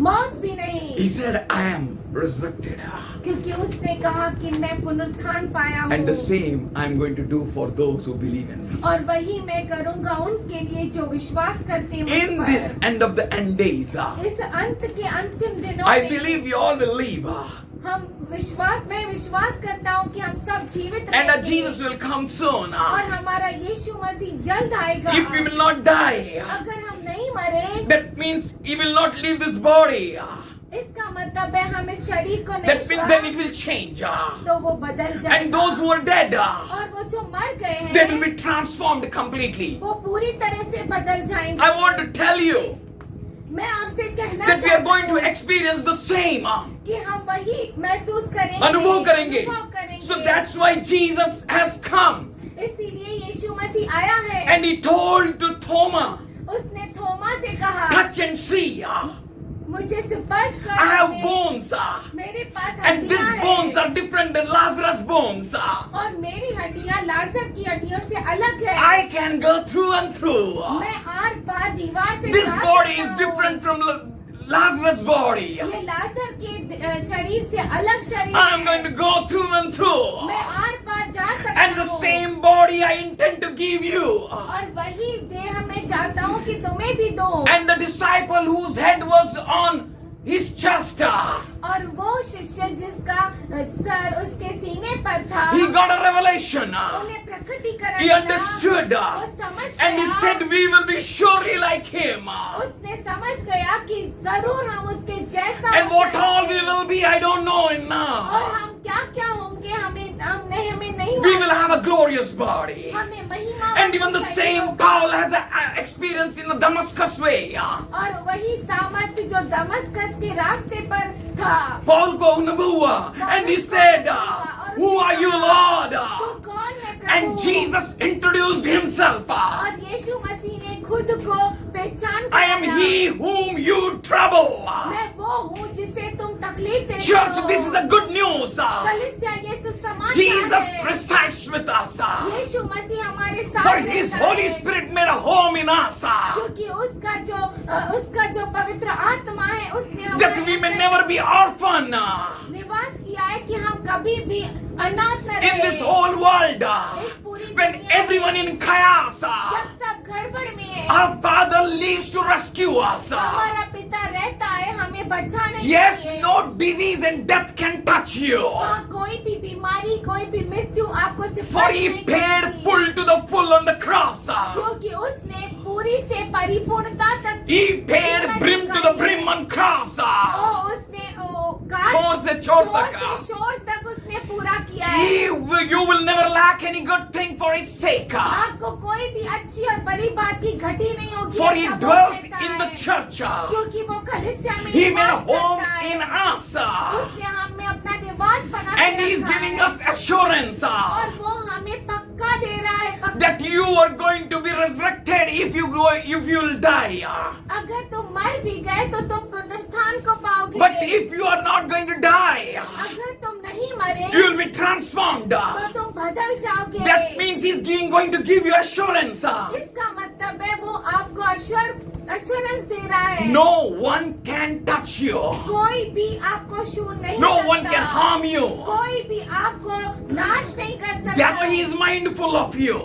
[SPEAKER 3] मौत भी नहीं,
[SPEAKER 8] He said, I am resurrected.
[SPEAKER 3] क्योंकि उसने कहा कि मैं पुनरुत्थान पाया
[SPEAKER 8] And the
[SPEAKER 3] हूँ
[SPEAKER 8] same I am going to do for those who believe in me.
[SPEAKER 3] और वही मैं करूँगा उनके लिए जो विश्वास करते हैं मुझ
[SPEAKER 8] In
[SPEAKER 3] पर।
[SPEAKER 8] this end of the end days,
[SPEAKER 3] इस अंत के अंतिम दिनों
[SPEAKER 8] I
[SPEAKER 3] में
[SPEAKER 8] believe you all will live.
[SPEAKER 3] मैं विश्वास करता हूँ कि हम सब जीवित
[SPEAKER 8] And that
[SPEAKER 3] रहेंगे
[SPEAKER 8] Jesus will come soon.
[SPEAKER 3] और हमारा यीशु मसीह जल्द आएगा।
[SPEAKER 8] If we will not die,
[SPEAKER 3] अगर हम नहीं मरे,
[SPEAKER 8] that means he will not leave this body.
[SPEAKER 3] इसका मतलब है हम इस शरीर को नहीं
[SPEAKER 8] That means then it
[SPEAKER 3] छोड़ा,
[SPEAKER 8] will change.
[SPEAKER 3] तो वो बदल
[SPEAKER 8] And
[SPEAKER 3] जाएगा।
[SPEAKER 8] those who are dead,
[SPEAKER 3] और वो जो मर गए
[SPEAKER 8] they will
[SPEAKER 3] हैं
[SPEAKER 8] be transformed completely.
[SPEAKER 3] वो पूरी तरह से बदल जाएंगे।
[SPEAKER 8] I want to tell you
[SPEAKER 3] मैं आपसे कहना
[SPEAKER 8] that we are
[SPEAKER 3] चाहता
[SPEAKER 8] going to
[SPEAKER 3] हूँ
[SPEAKER 8] experience the same.
[SPEAKER 3] कि हम वही महसूस करेंगे,
[SPEAKER 8] अनुभव करेंगे.
[SPEAKER 3] अनुभव करेंगे।
[SPEAKER 8] So that's why Jesus has come.
[SPEAKER 3] इसीलिए यीशु मसीह आया है।
[SPEAKER 8] And he told to Thomas,
[SPEAKER 3] उसने थोमा से कहा
[SPEAKER 8] touch and see.
[SPEAKER 3] मुझे स्पर्श कर,
[SPEAKER 8] I have bones.
[SPEAKER 3] मेरे पास
[SPEAKER 8] And these
[SPEAKER 3] हड्डियां
[SPEAKER 8] bones
[SPEAKER 3] हैं
[SPEAKER 8] are different than Lazarus' bones.
[SPEAKER 3] और मेरी हड्डियां लाजर की हड्डियों से अलग है।
[SPEAKER 8] I can go through and through.
[SPEAKER 3] मैं आर पार दीवार से
[SPEAKER 8] This
[SPEAKER 3] जा
[SPEAKER 8] body
[SPEAKER 3] सकता
[SPEAKER 8] is
[SPEAKER 3] हूँ।
[SPEAKER 8] different from Lazarus' body.
[SPEAKER 3] ये लाजर के शरीर से अलग शरीर
[SPEAKER 8] I am
[SPEAKER 3] है।
[SPEAKER 8] going to go through and through.
[SPEAKER 3] मैं आर पार जा सकता
[SPEAKER 8] And the
[SPEAKER 3] हूँ
[SPEAKER 8] same body I intend to give you.
[SPEAKER 3] और वही देह मैं चाहता हूँ कि तुम्हें भी दो।
[SPEAKER 8] And the disciple whose head was on his chest,
[SPEAKER 3] और वो शिष्य जिसका सर उसके सीने पर था,
[SPEAKER 8] he got a revelation.
[SPEAKER 3] उन्हें प्रकटीकरण
[SPEAKER 8] He
[SPEAKER 3] मिला,
[SPEAKER 8] understood.
[SPEAKER 3] वो समझ
[SPEAKER 8] And he
[SPEAKER 3] गया,
[SPEAKER 8] said, we will be surely like him.
[SPEAKER 3] उसने समझ गया कि जरूर हम उसके जैसा
[SPEAKER 8] And
[SPEAKER 3] हो
[SPEAKER 8] what all we
[SPEAKER 3] जाएंगे।
[SPEAKER 8] will be, I don't know
[SPEAKER 3] और
[SPEAKER 8] now.
[SPEAKER 3] हम क्या क्या होंगे हमें नहीं
[SPEAKER 8] We will have a glorious body.
[SPEAKER 3] हमें महिमा
[SPEAKER 8] And even the same Paul has an experience in the Damascus way.
[SPEAKER 3] और वही सामर्थ्य जो दमस्कस के रास्ते पर था.
[SPEAKER 8] Paul को अनुभव हुआ. And he said, who are you, Lord?
[SPEAKER 3] तू कौन है प्रभु?
[SPEAKER 8] And Jesus introduced himself.
[SPEAKER 3] और यीशु मसीह ने खुद को पहचान
[SPEAKER 8] I am
[SPEAKER 3] कराया.
[SPEAKER 8] he whom you trouble.
[SPEAKER 3] मैं वो हूँ जिसे तुम तकलीफ देते
[SPEAKER 8] Church,
[SPEAKER 3] हो.
[SPEAKER 8] this is the good news.
[SPEAKER 3] कलीसिया ये सुसमाचार
[SPEAKER 8] Jesus
[SPEAKER 3] है.
[SPEAKER 8] resides with us.
[SPEAKER 3] यीशु मसीह हमारे साथ
[SPEAKER 8] For his
[SPEAKER 3] रहता
[SPEAKER 8] Holy
[SPEAKER 3] है.
[SPEAKER 8] Spirit made a home in us.
[SPEAKER 3] क्योंकि उसका जो पवित्र आत्मा है उसने
[SPEAKER 8] That we may never be orphan
[SPEAKER 3] निवास किया है कि हम कभी भी अनाथ न
[SPEAKER 8] in this
[SPEAKER 3] रहे.
[SPEAKER 8] whole world.
[SPEAKER 3] इस पूरी
[SPEAKER 8] When
[SPEAKER 3] दुनिया
[SPEAKER 8] everyone
[SPEAKER 3] में
[SPEAKER 8] in chaos,
[SPEAKER 3] जब सब गड़बड़ में है,
[SPEAKER 8] our Father lives to rescue us.
[SPEAKER 3] हमारा पिता रहता है हमें बचाने के
[SPEAKER 8] Yes,
[SPEAKER 3] लिए.
[SPEAKER 8] no disease and death can touch you.
[SPEAKER 3] हाँ, कोई भी बीमारी कोई भी मृत्यु आपको सिर्फ
[SPEAKER 8] For he paid full to the full on the cross.
[SPEAKER 3] क्योंकि उसने पूरी से परिपूर्णता तक
[SPEAKER 8] He paid brim to the brim on cross.
[SPEAKER 3] उसने
[SPEAKER 8] छोर से छोर तक.
[SPEAKER 3] शोर तक उसने पूरा किया है.
[SPEAKER 8] You will never lack any good thing for his sake.
[SPEAKER 3] आपको कोई भी अच्छी और बड़ी बात की घटी नहीं होगी.
[SPEAKER 8] For he
[SPEAKER 3] ऐसा वो
[SPEAKER 8] dwelt
[SPEAKER 3] कहता
[SPEAKER 8] in the
[SPEAKER 3] है.
[SPEAKER 8] church.
[SPEAKER 3] क्योंकि वो कलीसिया में
[SPEAKER 8] He made a
[SPEAKER 3] निवास
[SPEAKER 8] home
[SPEAKER 3] करता है.
[SPEAKER 8] in us.
[SPEAKER 3] उसने हमें अपना निवास बना
[SPEAKER 8] And
[SPEAKER 3] के
[SPEAKER 8] he is
[SPEAKER 3] रखा
[SPEAKER 8] giving
[SPEAKER 3] है.
[SPEAKER 8] us assurance
[SPEAKER 3] और वो हमें पक्का दे रहा है. पक्का.
[SPEAKER 8] that you are going to be resurrected if you will die.
[SPEAKER 3] अगर तुम मर भी गए तो तुम पुनरुत्थान को पाओगे.
[SPEAKER 8] But if you are not going to die,
[SPEAKER 3] अगर तुम नहीं मरे
[SPEAKER 8] you will be transformed.
[SPEAKER 3] तो तुम बदल जाओगे.
[SPEAKER 8] That means he's going to give you assurance.
[SPEAKER 3] इसका मतलब है वो आपको assurance दे रहा है.
[SPEAKER 8] No one can touch you.
[SPEAKER 3] कोई भी आपको छू नहीं
[SPEAKER 8] No
[SPEAKER 3] सकता.
[SPEAKER 8] one can harm you.
[SPEAKER 3] कोई भी आपको नाश नहीं कर सकता.
[SPEAKER 8] That he is mindful of you.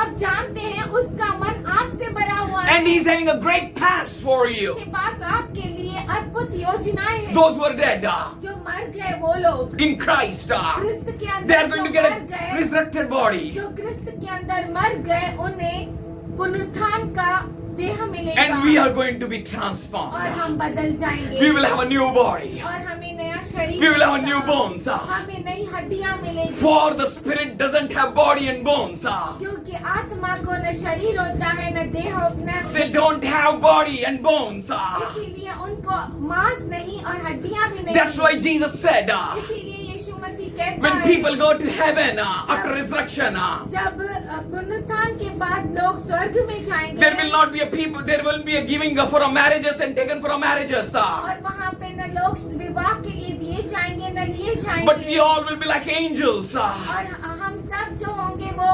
[SPEAKER 3] आप जानते हैं उसका मन आपसे भरा हुआ है.
[SPEAKER 8] And he's having a great plans for you.
[SPEAKER 3] उसके पास आपके लिए अद्भुत योजनाएं हैं.
[SPEAKER 8] Those who are dead
[SPEAKER 3] जो मर गए वो लोग
[SPEAKER 8] in Christ,
[SPEAKER 3] क्रिस्त के अंदर
[SPEAKER 8] they are going to get
[SPEAKER 3] जो
[SPEAKER 8] a
[SPEAKER 3] मर गए,
[SPEAKER 8] resurrected body.
[SPEAKER 3] जो क्रिस्त के अंदर मर गए उन्हें पुनरुत्थान का देह मिलेगा.
[SPEAKER 8] And we are going to be
[SPEAKER 3] और
[SPEAKER 8] transformed.
[SPEAKER 3] हम बदल जाएंगे.
[SPEAKER 8] We will have a new body.
[SPEAKER 3] और हमें नया शरीर
[SPEAKER 8] We will have a
[SPEAKER 3] मिलेगा.
[SPEAKER 8] new bones.
[SPEAKER 3] हमें नई हड्डियां मिलेगी.
[SPEAKER 8] For the spirit doesn't have body and bones.
[SPEAKER 3] क्योंकि आत्मा को न शरीर होता है न देह न
[SPEAKER 8] They don't have body and bones.
[SPEAKER 3] इसीलिए उनको मांस नहीं और हड्डियां भी नहीं.
[SPEAKER 8] That's why Jesus said,
[SPEAKER 3] इसीलिए यीशु मसीह कहता
[SPEAKER 8] when
[SPEAKER 3] है
[SPEAKER 8] people go to heaven after resurrection,
[SPEAKER 3] जब पुनरुत्थान के बाद लोग स्वर्ग में जाएंगे
[SPEAKER 8] there will not be a people, there will be a giving for a marriages and taken for a marriages.
[SPEAKER 3] और वहाँ पे न लोग विवाह के लिए दिए जाएंगे न लिए जाएंगे.
[SPEAKER 8] But we all will be like angels.
[SPEAKER 3] और हम सब जो होंगे वो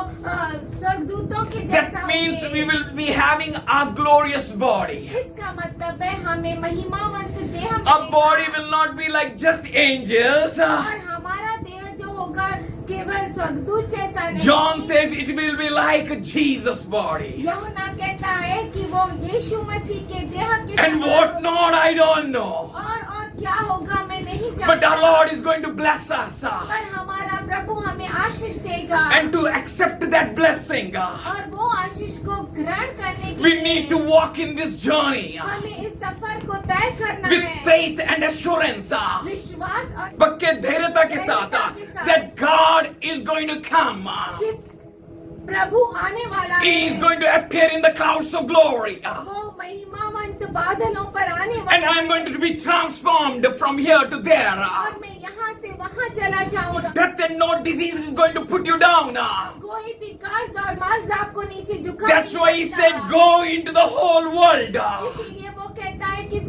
[SPEAKER 3] स्वर्गदूतों के जैसा
[SPEAKER 8] That means
[SPEAKER 3] होंगे.
[SPEAKER 8] we will be having a glorious body.
[SPEAKER 3] इसका मतलब है हमें महिमावंत देह
[SPEAKER 8] Our
[SPEAKER 3] मिलेगा.
[SPEAKER 8] body will not be like just angels.
[SPEAKER 3] और हमारा देह जो होगा केवल स्वर्गदूत जैसा नहीं.
[SPEAKER 8] John says it will be like Jesus' body.
[SPEAKER 3] यूहन्ना कहता है कि वो यीशु मसीह के देह के
[SPEAKER 8] And
[SPEAKER 3] समान
[SPEAKER 8] what
[SPEAKER 3] होगा.
[SPEAKER 8] not, I don't know.
[SPEAKER 3] और क्या होगा मैं नहीं
[SPEAKER 8] But
[SPEAKER 3] जानता.
[SPEAKER 8] our Lord is going to bless us.
[SPEAKER 3] पर हमारा प्रभु हमें आशीष देगा.
[SPEAKER 8] And to accept that blessing,
[SPEAKER 3] और वो आशीष को ग्रहण करने के
[SPEAKER 8] we
[SPEAKER 3] लिए
[SPEAKER 8] need to walk in this journey
[SPEAKER 3] हमें इस सफर को तय करना
[SPEAKER 8] with
[SPEAKER 3] है.
[SPEAKER 8] faith and assurance.
[SPEAKER 3] विश्वास और
[SPEAKER 8] पक्के धैर्यता के साथ that God is going to come.
[SPEAKER 3] कि प्रभु आने वाला
[SPEAKER 8] He
[SPEAKER 3] है.
[SPEAKER 8] is going to appear in the clouds of glory.
[SPEAKER 3] वो महिमावंत बादलों पर आने
[SPEAKER 8] And
[SPEAKER 3] वाला
[SPEAKER 8] I am
[SPEAKER 3] है.
[SPEAKER 8] going to be transformed from here to there.
[SPEAKER 3] और मैं यहाँ से वहाँ चला जाऊंगा.
[SPEAKER 8] Death and no disease is going to put you down.
[SPEAKER 3] कोई भी कर्ज और मर्ज आपको नीचे झुका
[SPEAKER 8] That's
[SPEAKER 3] नहीं
[SPEAKER 8] why he
[SPEAKER 3] सकता.
[SPEAKER 8] said, go into the whole world.
[SPEAKER 3] इसीलिए वो कहता है कि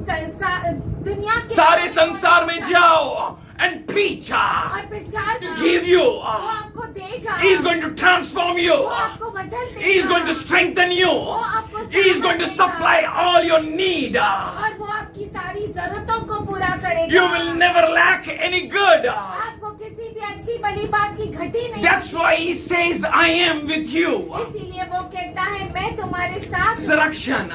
[SPEAKER 3] दुनिया के
[SPEAKER 8] सारे संसार में जाओ and preach.
[SPEAKER 3] और प्रचार करो.
[SPEAKER 8] Give you.
[SPEAKER 3] वो आपको देगा.
[SPEAKER 8] He is going to transform you.
[SPEAKER 3] वो आपको बदल देगा.
[SPEAKER 8] He is going to strengthen you.
[SPEAKER 3] वो आपको
[SPEAKER 8] He is going to
[SPEAKER 3] देगा.
[SPEAKER 8] supply all your need.
[SPEAKER 3] और वो आपकी सारी जरूरतों को पूरा करेगा.
[SPEAKER 8] You will never lack any good.
[SPEAKER 3] आपको किसी भी अच्छी भली बात की घटी नहीं
[SPEAKER 8] That's
[SPEAKER 3] होगी.
[SPEAKER 8] why he says, I am with you.
[SPEAKER 3] इसीलिए वो कहता है मैं तुम्हारे साथ हूँ.
[SPEAKER 8] Resurrection.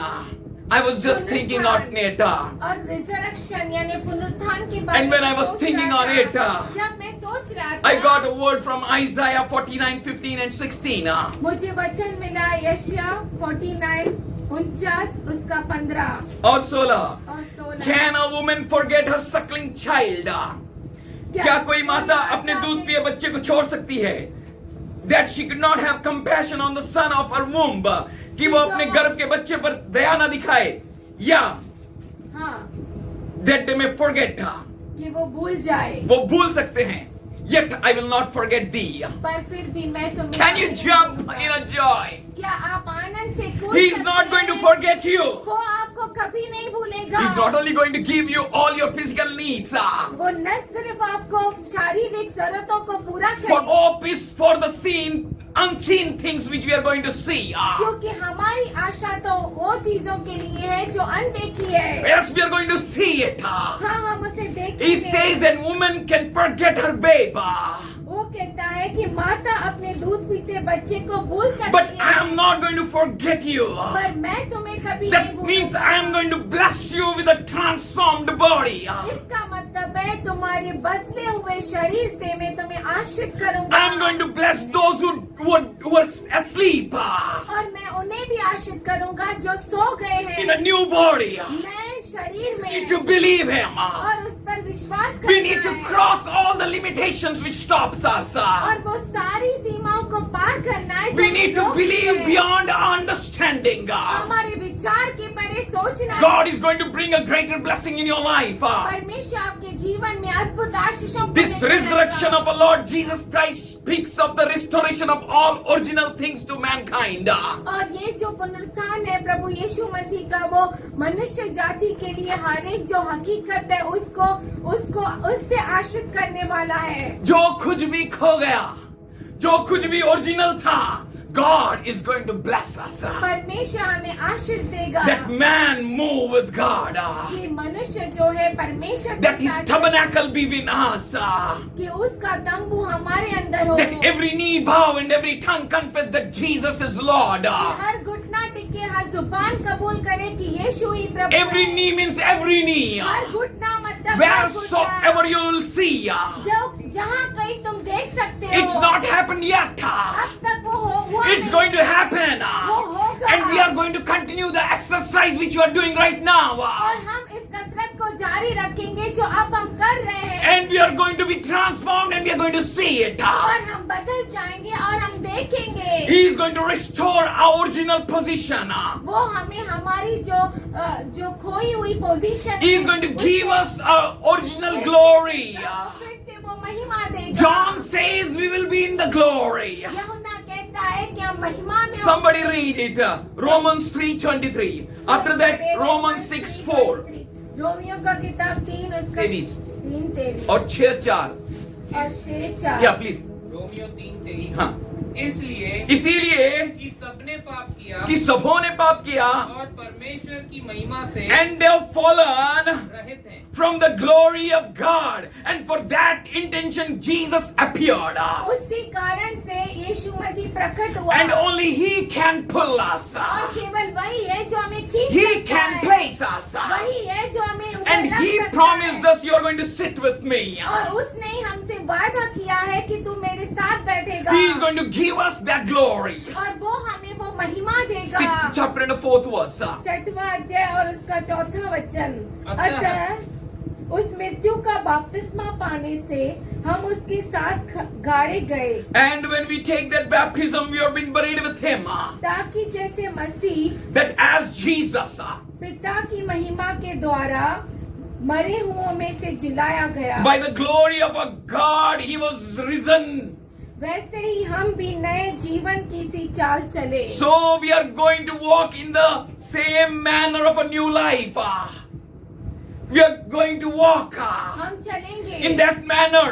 [SPEAKER 8] I was just thinking on it.
[SPEAKER 3] और रिजरेक्शन यानी पुनरुत्थान के बारे
[SPEAKER 8] And when I
[SPEAKER 3] में
[SPEAKER 8] was
[SPEAKER 3] सोच
[SPEAKER 8] thinking
[SPEAKER 3] रहा
[SPEAKER 8] on
[SPEAKER 3] था.
[SPEAKER 8] it,
[SPEAKER 3] जब मैं सोच रहा था
[SPEAKER 8] I got a word from Isaiah 49:15 and 16.
[SPEAKER 3] मुझे वचन मिला यशायाह 49 49 उसका 15
[SPEAKER 8] और 16.
[SPEAKER 3] और 16.
[SPEAKER 8] Can a woman forget her suckling child? क्या कोई माता अपने दूध पिए बच्चे को छोड़ सकती है? that she could not have compassion on the son of her womb, कि वो अपने गर्भ के बच्चे पर दया ना दिखाए, या
[SPEAKER 3] हाँ,
[SPEAKER 8] that they may forget,
[SPEAKER 3] कि वो भूल जाए,
[SPEAKER 8] वो भूल सकते हैं, yet I will not forget thee.
[SPEAKER 3] पर फिर भी मैं तुम्हें
[SPEAKER 8] Can you jump in a joy?
[SPEAKER 3] क्या आप आनंद से कूद
[SPEAKER 8] He is
[SPEAKER 3] सकते
[SPEAKER 8] not going to
[SPEAKER 3] हैं?
[SPEAKER 8] forget you.
[SPEAKER 3] वो आपको कभी नहीं भूलेगा।
[SPEAKER 8] He is not only going to give you all your physical needs,
[SPEAKER 3] वो न सिर्फ आपको शारीरिक जरूरतों को पूरा
[SPEAKER 8] for
[SPEAKER 3] करेगा,
[SPEAKER 8] hope is for the unseen things which we are going to see.
[SPEAKER 3] क्योंकि हमारी आशा तो वो चीजों के लिए है जो अनदेखी है।
[SPEAKER 8] Yes, we are going to see it.
[SPEAKER 3] हाँ, हम उसे
[SPEAKER 8] He
[SPEAKER 3] देखेंगे।
[SPEAKER 8] says a woman can forget her babe,
[SPEAKER 3] वो कहता है कि माता अपने दूध पीते बच्चे को भूल सकती
[SPEAKER 8] but
[SPEAKER 3] है,
[SPEAKER 8] I am not going to forget you.
[SPEAKER 3] पर मैं तुम्हें कभी नहीं
[SPEAKER 8] That means I am going to bless you with a transformed body.
[SPEAKER 3] इसका मतलब है तुम्हारे बदले हुए शरीर से मैं तुम्हें आश्रित करूंगा,
[SPEAKER 8] I am going to bless those who are asleep
[SPEAKER 3] और मैं उन्हें भी आश्रित करूंगा जो सो गए
[SPEAKER 8] in
[SPEAKER 3] हैं
[SPEAKER 8] a new body.
[SPEAKER 3] नए शरीर
[SPEAKER 8] We need
[SPEAKER 3] में,
[SPEAKER 8] to believe Him.
[SPEAKER 3] और उस पर विश्वास
[SPEAKER 8] We need
[SPEAKER 3] करना
[SPEAKER 8] to
[SPEAKER 3] है,
[SPEAKER 8] cross all the limitations which stops us.
[SPEAKER 3] और वो सारी सीमाओं को पार करना है जो
[SPEAKER 8] We need to
[SPEAKER 3] रोकती
[SPEAKER 8] believe
[SPEAKER 3] है।
[SPEAKER 8] beyond our understanding.
[SPEAKER 3] हमारे विचार के परे सोचना है।
[SPEAKER 8] God is going to bring a greater blessing in your life.
[SPEAKER 3] परमेश्वर आपके जीवन में अद्भुत आशीषों को
[SPEAKER 8] This
[SPEAKER 3] लेकर
[SPEAKER 8] resurrection
[SPEAKER 3] आएगा।
[SPEAKER 8] of our Lord Jesus Christ speaks of the restoration of all original things to mankind.
[SPEAKER 3] और ये जो पुनरुत्थान है प्रभु यीशु मसीह का, वो मनुष्य जाति के लिए हर एक जो हकीकत है उसको उससे आश्रित करने वाला है।
[SPEAKER 8] जो कुछ भी खो गया, जो कुछ भी ओरिजिनल था, God is going to bless us.
[SPEAKER 3] परमेश्वर हमें आशीष देगा
[SPEAKER 8] That man move with God.
[SPEAKER 3] कि मनुष्य जो है परमेश्वर
[SPEAKER 8] That
[SPEAKER 3] के
[SPEAKER 8] his
[SPEAKER 3] साथ
[SPEAKER 8] tabernacle be in us.
[SPEAKER 3] कि उसका तंबू हमारे अंदर हो,
[SPEAKER 8] That every knee bow and every tongue confess that Jesus is Lord.
[SPEAKER 3] हर घुटना टिके, हर जुबान कबूल करे कि यीशु ही प्रभु
[SPEAKER 8] Every
[SPEAKER 3] है।
[SPEAKER 8] knee means every knee.
[SPEAKER 3] हर घुटना मतलब हर घुटना।
[SPEAKER 8] Wheresoever you will see.
[SPEAKER 3] जो जहाँ कहीं तुम देख सकते हो,
[SPEAKER 8] It's not happened yet.
[SPEAKER 3] अब तक वो हुआ
[SPEAKER 8] It's
[SPEAKER 3] नहीं।
[SPEAKER 8] going to happen.
[SPEAKER 3] वो होगा।
[SPEAKER 8] And we are going to continue the exercise which you are doing right now.
[SPEAKER 3] और हम इस कसरत को जारी रखेंगे जो अब हम कर रहे हैं,
[SPEAKER 8] And we are going to be transformed and we are going to see it.
[SPEAKER 3] और हम बदल जाएंगे और हम देखेंगे।
[SPEAKER 8] He is going to restore our original position.
[SPEAKER 3] वो हमें हमारी जो खोई हुई position
[SPEAKER 8] He is going to give us our original glory.
[SPEAKER 3] फिर से वो महिमा देगा।
[SPEAKER 8] John says we will be in the glory.
[SPEAKER 3] यूहन्ना कहता है कि हम महिमा में
[SPEAKER 8] Somebody
[SPEAKER 3] होंगे।
[SPEAKER 8] read it. Romans 3:23. After that, Romans 6:4.
[SPEAKER 3] Romeo का किताब 3 उसका
[SPEAKER 8] 23
[SPEAKER 3] 3:23
[SPEAKER 8] और 6:4.
[SPEAKER 3] और 6:4।
[SPEAKER 8] Yeah, please.
[SPEAKER 9] रोमियो 3:23
[SPEAKER 8] हाँ.
[SPEAKER 9] इसलिए
[SPEAKER 8] इसीलिए
[SPEAKER 9] कि सबने पाप किया
[SPEAKER 8] कि सबों ने पाप किया
[SPEAKER 9] और परमेश्वर की महिमा से
[SPEAKER 8] and they have fallen
[SPEAKER 9] रहित हैं।
[SPEAKER 8] from the glory of God, and for that intention Jesus appeared.
[SPEAKER 3] उसी कारण से यीशु मसीह प्रकट हुआ,
[SPEAKER 8] And only He can pull us.
[SPEAKER 3] और केवल वही है जो हमें खींच
[SPEAKER 8] He
[SPEAKER 3] सकता
[SPEAKER 8] can
[SPEAKER 3] है।
[SPEAKER 8] place us.
[SPEAKER 3] वही है जो हमें ऊपर
[SPEAKER 8] And
[SPEAKER 3] रख
[SPEAKER 8] He
[SPEAKER 3] सकता
[SPEAKER 8] promised
[SPEAKER 3] है।
[SPEAKER 8] us, you are going to sit with me.
[SPEAKER 3] और उसने ही हमसे वादा किया है कि तू मेरे साथ बैठेगा,
[SPEAKER 8] He is going to give us that glory.
[SPEAKER 3] और वो हमें वो महिमा देगा।
[SPEAKER 8] 6th chapter and the 4th verse.
[SPEAKER 3] 6वां अध्याय और उसका 4था वचन।
[SPEAKER 9] अतः
[SPEAKER 3] अतः उस मृत्यु का बपतिस्मा पाने से हम उसके साथ गाड़े गए,
[SPEAKER 8] And when we take that baptism, we have been buried with Him.
[SPEAKER 3] ताकि जैसे मसीह
[SPEAKER 8] That as Jesus
[SPEAKER 3] पिता की महिमा के द्वारा मरे हुओं में से जिलाया गया,
[SPEAKER 8] by the glory of our God, He was risen.
[SPEAKER 3] वैसे ही हम भी नए जीवन की सी चाल चले।
[SPEAKER 8] So we are going to walk in the same manner of a new life. We are going to walk
[SPEAKER 3] हम चलेंगे
[SPEAKER 8] in that manner.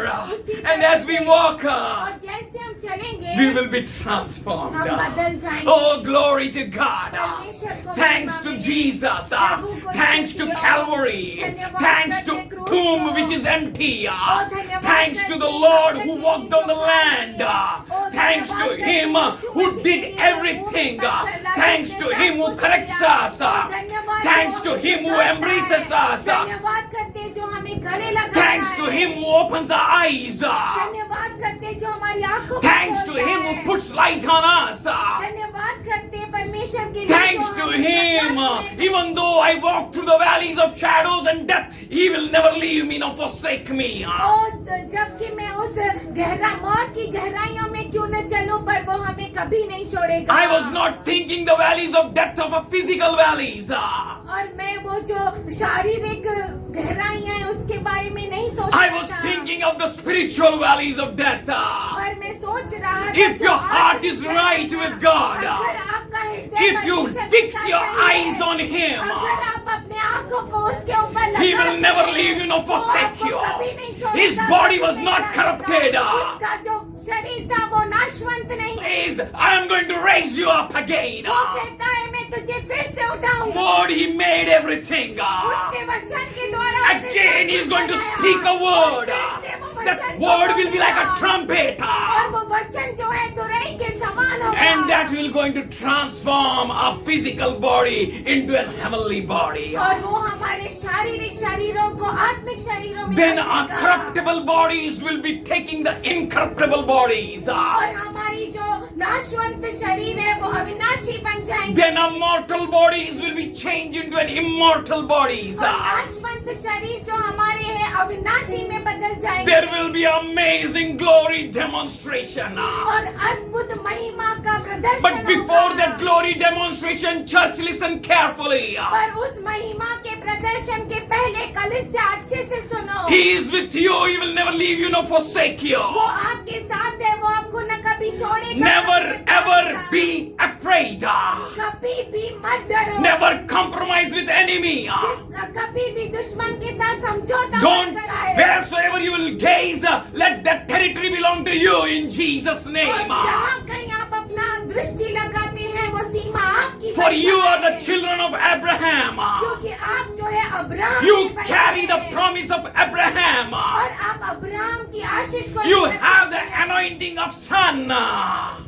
[SPEAKER 8] And as we walk,
[SPEAKER 3] और जैसे हम चलेंगे
[SPEAKER 8] we will be transformed.
[SPEAKER 3] हम बदल जाएंगे।
[SPEAKER 8] Oh, glory to God.
[SPEAKER 3] परमेश्वर को
[SPEAKER 8] Thanks
[SPEAKER 3] महिमा
[SPEAKER 8] to
[SPEAKER 3] मिले।
[SPEAKER 8] Jesus.
[SPEAKER 3] प्रभु को
[SPEAKER 8] Thanks to
[SPEAKER 3] स्तुति और
[SPEAKER 8] Calvary.
[SPEAKER 3] धन्यवाद
[SPEAKER 8] Thanks to
[SPEAKER 3] करते क्रूस
[SPEAKER 8] tomb
[SPEAKER 3] को।
[SPEAKER 8] which is empty.
[SPEAKER 3] धन्यवाद
[SPEAKER 8] Thanks to
[SPEAKER 3] करते
[SPEAKER 8] the Lord
[SPEAKER 3] धरती
[SPEAKER 8] who
[SPEAKER 3] की
[SPEAKER 8] walked on the
[SPEAKER 3] जो
[SPEAKER 8] land.
[SPEAKER 3] खाई।
[SPEAKER 8] Thanks to
[SPEAKER 3] धन्यवाद
[SPEAKER 8] Him
[SPEAKER 3] करते
[SPEAKER 8] who
[SPEAKER 3] यीशु
[SPEAKER 8] did
[SPEAKER 3] मसीह ने
[SPEAKER 8] everything.
[SPEAKER 3] भूमि पर चला,
[SPEAKER 8] Thanks
[SPEAKER 3] जिसने
[SPEAKER 8] to
[SPEAKER 3] सब
[SPEAKER 8] Him who
[SPEAKER 3] कुछ
[SPEAKER 8] corrects
[SPEAKER 3] किया।
[SPEAKER 8] us.
[SPEAKER 3] धन्यवाद
[SPEAKER 8] Thanks
[SPEAKER 3] जो
[SPEAKER 8] to
[SPEAKER 3] हमें
[SPEAKER 8] Him who
[SPEAKER 3] सुधारता
[SPEAKER 8] embraces
[SPEAKER 3] है।
[SPEAKER 8] us.
[SPEAKER 3] धन्यवाद करते जो हमें गले लगाता
[SPEAKER 8] Thanks to
[SPEAKER 3] है।
[SPEAKER 8] Him who opens our eyes.
[SPEAKER 3] धन्यवाद करते जो हमारी आंखों को
[SPEAKER 8] Thanks to
[SPEAKER 3] खोलता
[SPEAKER 8] Him
[SPEAKER 3] है।
[SPEAKER 8] who puts light on us.
[SPEAKER 3] धन्यवाद करते परमेश्वर
[SPEAKER 1] परमेश्वर के लिए
[SPEAKER 8] Thanks
[SPEAKER 1] जो
[SPEAKER 8] to
[SPEAKER 1] हमें
[SPEAKER 8] him,
[SPEAKER 1] प्रकाश में
[SPEAKER 8] even though I walk through the valleys of shadows and death, he will never leave me nor forsake me.
[SPEAKER 1] और जबकि मैं उस गहरा मौत की गहराइयों में क्यों न चलूं, पर वो हमें कभी नहीं छोड़ेगा।
[SPEAKER 8] I was not thinking the valleys of death of a physical valleys.
[SPEAKER 1] और मैं वो जो शारीरिक गहराइयां हैं उसके बारे में नहीं सोच
[SPEAKER 8] I
[SPEAKER 1] रहा
[SPEAKER 8] was
[SPEAKER 1] था,
[SPEAKER 8] thinking of the spiritual valleys of death.
[SPEAKER 1] पर मैं सोच रहा था
[SPEAKER 8] If
[SPEAKER 1] जो
[SPEAKER 8] your heart
[SPEAKER 1] आत्मिक
[SPEAKER 8] is
[SPEAKER 1] गहराइयां,
[SPEAKER 8] right with God,
[SPEAKER 1] अगर आपका हृदय
[SPEAKER 8] if you
[SPEAKER 1] परमेश्वर के
[SPEAKER 8] fix
[SPEAKER 1] साथ
[SPEAKER 8] your
[SPEAKER 1] सही है,
[SPEAKER 8] eyes on him,
[SPEAKER 1] अगर आप अपने आंखों को उसके ऊपर लगा
[SPEAKER 8] he will never leave you nor
[SPEAKER 1] वो
[SPEAKER 8] forsake
[SPEAKER 1] आपको
[SPEAKER 8] you.
[SPEAKER 1] कभी नहीं छोड़ेगा,
[SPEAKER 8] His body
[SPEAKER 1] कभी
[SPEAKER 8] was
[SPEAKER 1] नहीं
[SPEAKER 8] not
[SPEAKER 1] छोड़ेगा।
[SPEAKER 8] corrupted.
[SPEAKER 1] उसका जो शरीर था वो नाशवंत नहीं है।
[SPEAKER 8] Please, I am going to raise you up again.
[SPEAKER 1] वो कहता है मैं तुझे फिर से उठाऊंगा।
[SPEAKER 8] Lord, he made everything.
[SPEAKER 1] उसके वचन के द्वारा उसने
[SPEAKER 8] Again,
[SPEAKER 1] सब
[SPEAKER 8] he is
[SPEAKER 1] कुछ
[SPEAKER 8] going to
[SPEAKER 1] बनाया।
[SPEAKER 8] speak a word.
[SPEAKER 1] और फिर से वो
[SPEAKER 8] That
[SPEAKER 1] वचन को
[SPEAKER 8] word will be like a
[SPEAKER 1] बोलेगा।
[SPEAKER 8] trumpet.
[SPEAKER 1] और वो वचन जो है तुरई के समान होगा।
[SPEAKER 8] And that will going to transform our physical body into a heavenly body.
[SPEAKER 1] और वो हमारे शारीरिक शरीरों को आत्मिक शरीरों में
[SPEAKER 8] Then our
[SPEAKER 1] बदलेगा।
[SPEAKER 8] corruptible bodies will be taking the incorruptible bodies.
[SPEAKER 1] और हमारी जो नाशवंत शरीर है वो अविनाशी बन जाएंगे।
[SPEAKER 8] Then our mortal bodies will be changed into an immortal bodies.
[SPEAKER 1] और नाशवंत शरीर जो हमारे हैं अविनाशी में बदल जाएंगे।
[SPEAKER 8] There will be amazing glory demonstration.
[SPEAKER 1] और अद्भुत महिमा का प्रदर्शन
[SPEAKER 8] But before
[SPEAKER 1] होगा।
[SPEAKER 8] that glory demonstration, church, listen carefully.
[SPEAKER 1] पर उस महिमा के प्रदर्शन के पहले कलीसिया अच्छे से सुनो।
[SPEAKER 8] He is with you. He will never leave you nor forsake you.
[SPEAKER 1] वो आपके साथ है, वो आपको न कभी छोड़ेगा।
[SPEAKER 8] Never
[SPEAKER 1] न कभी
[SPEAKER 8] ever
[SPEAKER 1] छोड़ेगा।
[SPEAKER 8] be afraid.
[SPEAKER 1] कभी भी मत डरो।
[SPEAKER 8] Never compromise with enemy.
[SPEAKER 1] कभी भी दुश्मन के साथ समझौता
[SPEAKER 8] Don't,
[SPEAKER 1] मत कराए।
[SPEAKER 8] wheresoever you will gaze, let that territory belong to you in Jesus'
[SPEAKER 1] और
[SPEAKER 8] name.
[SPEAKER 1] जहाँ कहीं आप अपना दृष्टि लगाते हैं वो सीमा आपकी
[SPEAKER 8] For
[SPEAKER 1] बन
[SPEAKER 8] you are the
[SPEAKER 1] जाए।
[SPEAKER 8] children of Abraham.
[SPEAKER 1] क्योंकि आप जो है अब्राहम
[SPEAKER 8] You
[SPEAKER 1] के बच्चे
[SPEAKER 8] carry the
[SPEAKER 1] हैं।
[SPEAKER 8] promise of Abraham.
[SPEAKER 1] और आप अब्राहम की आशीष को
[SPEAKER 8] You
[SPEAKER 1] लेकर
[SPEAKER 8] have the
[SPEAKER 1] चलते हैं।
[SPEAKER 8] anointing of son.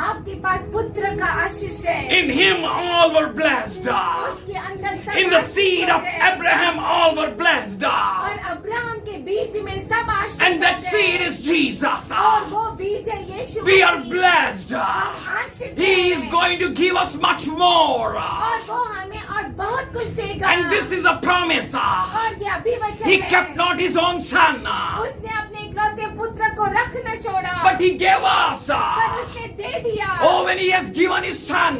[SPEAKER 1] आपके पास पुत्र का आशीष है।
[SPEAKER 8] In him all were blessed.
[SPEAKER 1] उसके अंदर सब
[SPEAKER 8] In the
[SPEAKER 1] Ashish
[SPEAKER 8] seed of
[SPEAKER 1] होते हैं।
[SPEAKER 8] Abraham all were blessed.
[SPEAKER 1] और अब्राहम के बीच में सब आशीष
[SPEAKER 8] And that
[SPEAKER 1] होते हैं।
[SPEAKER 8] seed is Jesus.
[SPEAKER 1] और वो बीज है यीशु
[SPEAKER 8] We are
[SPEAKER 1] मसीह।
[SPEAKER 8] blessed.
[SPEAKER 1] हम आशीषित
[SPEAKER 8] He
[SPEAKER 1] हैं।
[SPEAKER 8] is going to give us much more.
[SPEAKER 1] और वो हमें और बहुत कुछ देगा।
[SPEAKER 8] And this is a promise.
[SPEAKER 1] और ये अभी वचन
[SPEAKER 8] He
[SPEAKER 1] है।
[SPEAKER 8] kept not his own son,
[SPEAKER 1] उसने अपने इकलौते पुत्र को रख न छोड़ा,
[SPEAKER 8] but he gave us.
[SPEAKER 1] पर उसने दे दिया।
[SPEAKER 8] Oh, when he has given his son,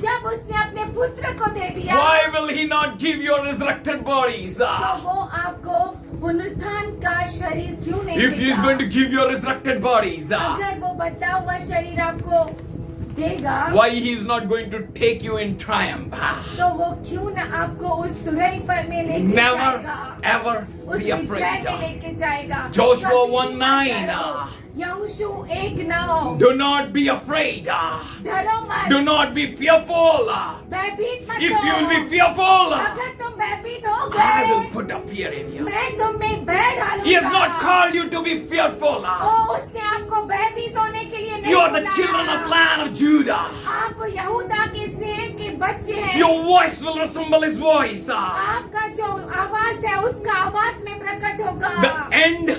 [SPEAKER 1] जब उसने अपने पुत्र को दे दिया,
[SPEAKER 8] why will he not give your resurrected bodies?
[SPEAKER 1] तो वो आपको पुनरुत्थान का शरीर क्यों नहीं
[SPEAKER 8] If he is
[SPEAKER 1] देगा?
[SPEAKER 8] going to give your resurrected bodies,
[SPEAKER 1] अगर वो बदला हुआ शरीर आपको देगा,
[SPEAKER 8] why he is not going to take you in triumph?
[SPEAKER 1] तो वो क्यों न आपको उस तुरई पर में लेके
[SPEAKER 8] Never
[SPEAKER 1] जाएगा,
[SPEAKER 8] ever
[SPEAKER 1] उस
[SPEAKER 8] be
[SPEAKER 1] विजय में
[SPEAKER 8] afraid.
[SPEAKER 1] लेके जाएगा।
[SPEAKER 8] Joshua
[SPEAKER 1] कभी भी
[SPEAKER 8] 1:9.
[SPEAKER 1] मत डरो। यहोशू 1:9।
[SPEAKER 8] Do not be afraid.
[SPEAKER 1] डरो मत,
[SPEAKER 8] Do not be fearful.
[SPEAKER 1] भयभीत मत
[SPEAKER 8] If you will be
[SPEAKER 1] हो।
[SPEAKER 8] fearful,
[SPEAKER 1] अगर तुम भयभीत हो
[SPEAKER 8] I will
[SPEAKER 1] गए,
[SPEAKER 8] put a fear in you.
[SPEAKER 1] मैं तुम में भय डालूंगा।
[SPEAKER 8] He has not called you to be fearful.
[SPEAKER 1] ओ, उसने आपको भयभीत होने के लिए नहीं
[SPEAKER 8] You are the
[SPEAKER 1] बुलाया।
[SPEAKER 8] children of land of Judah.
[SPEAKER 1] आप यहूदा के सेब के बच्चे हैं।
[SPEAKER 8] Your voice will resemble his voice.
[SPEAKER 1] आपका जो आवाज है उसका आवाज में प्रकट होगा।
[SPEAKER 8] The end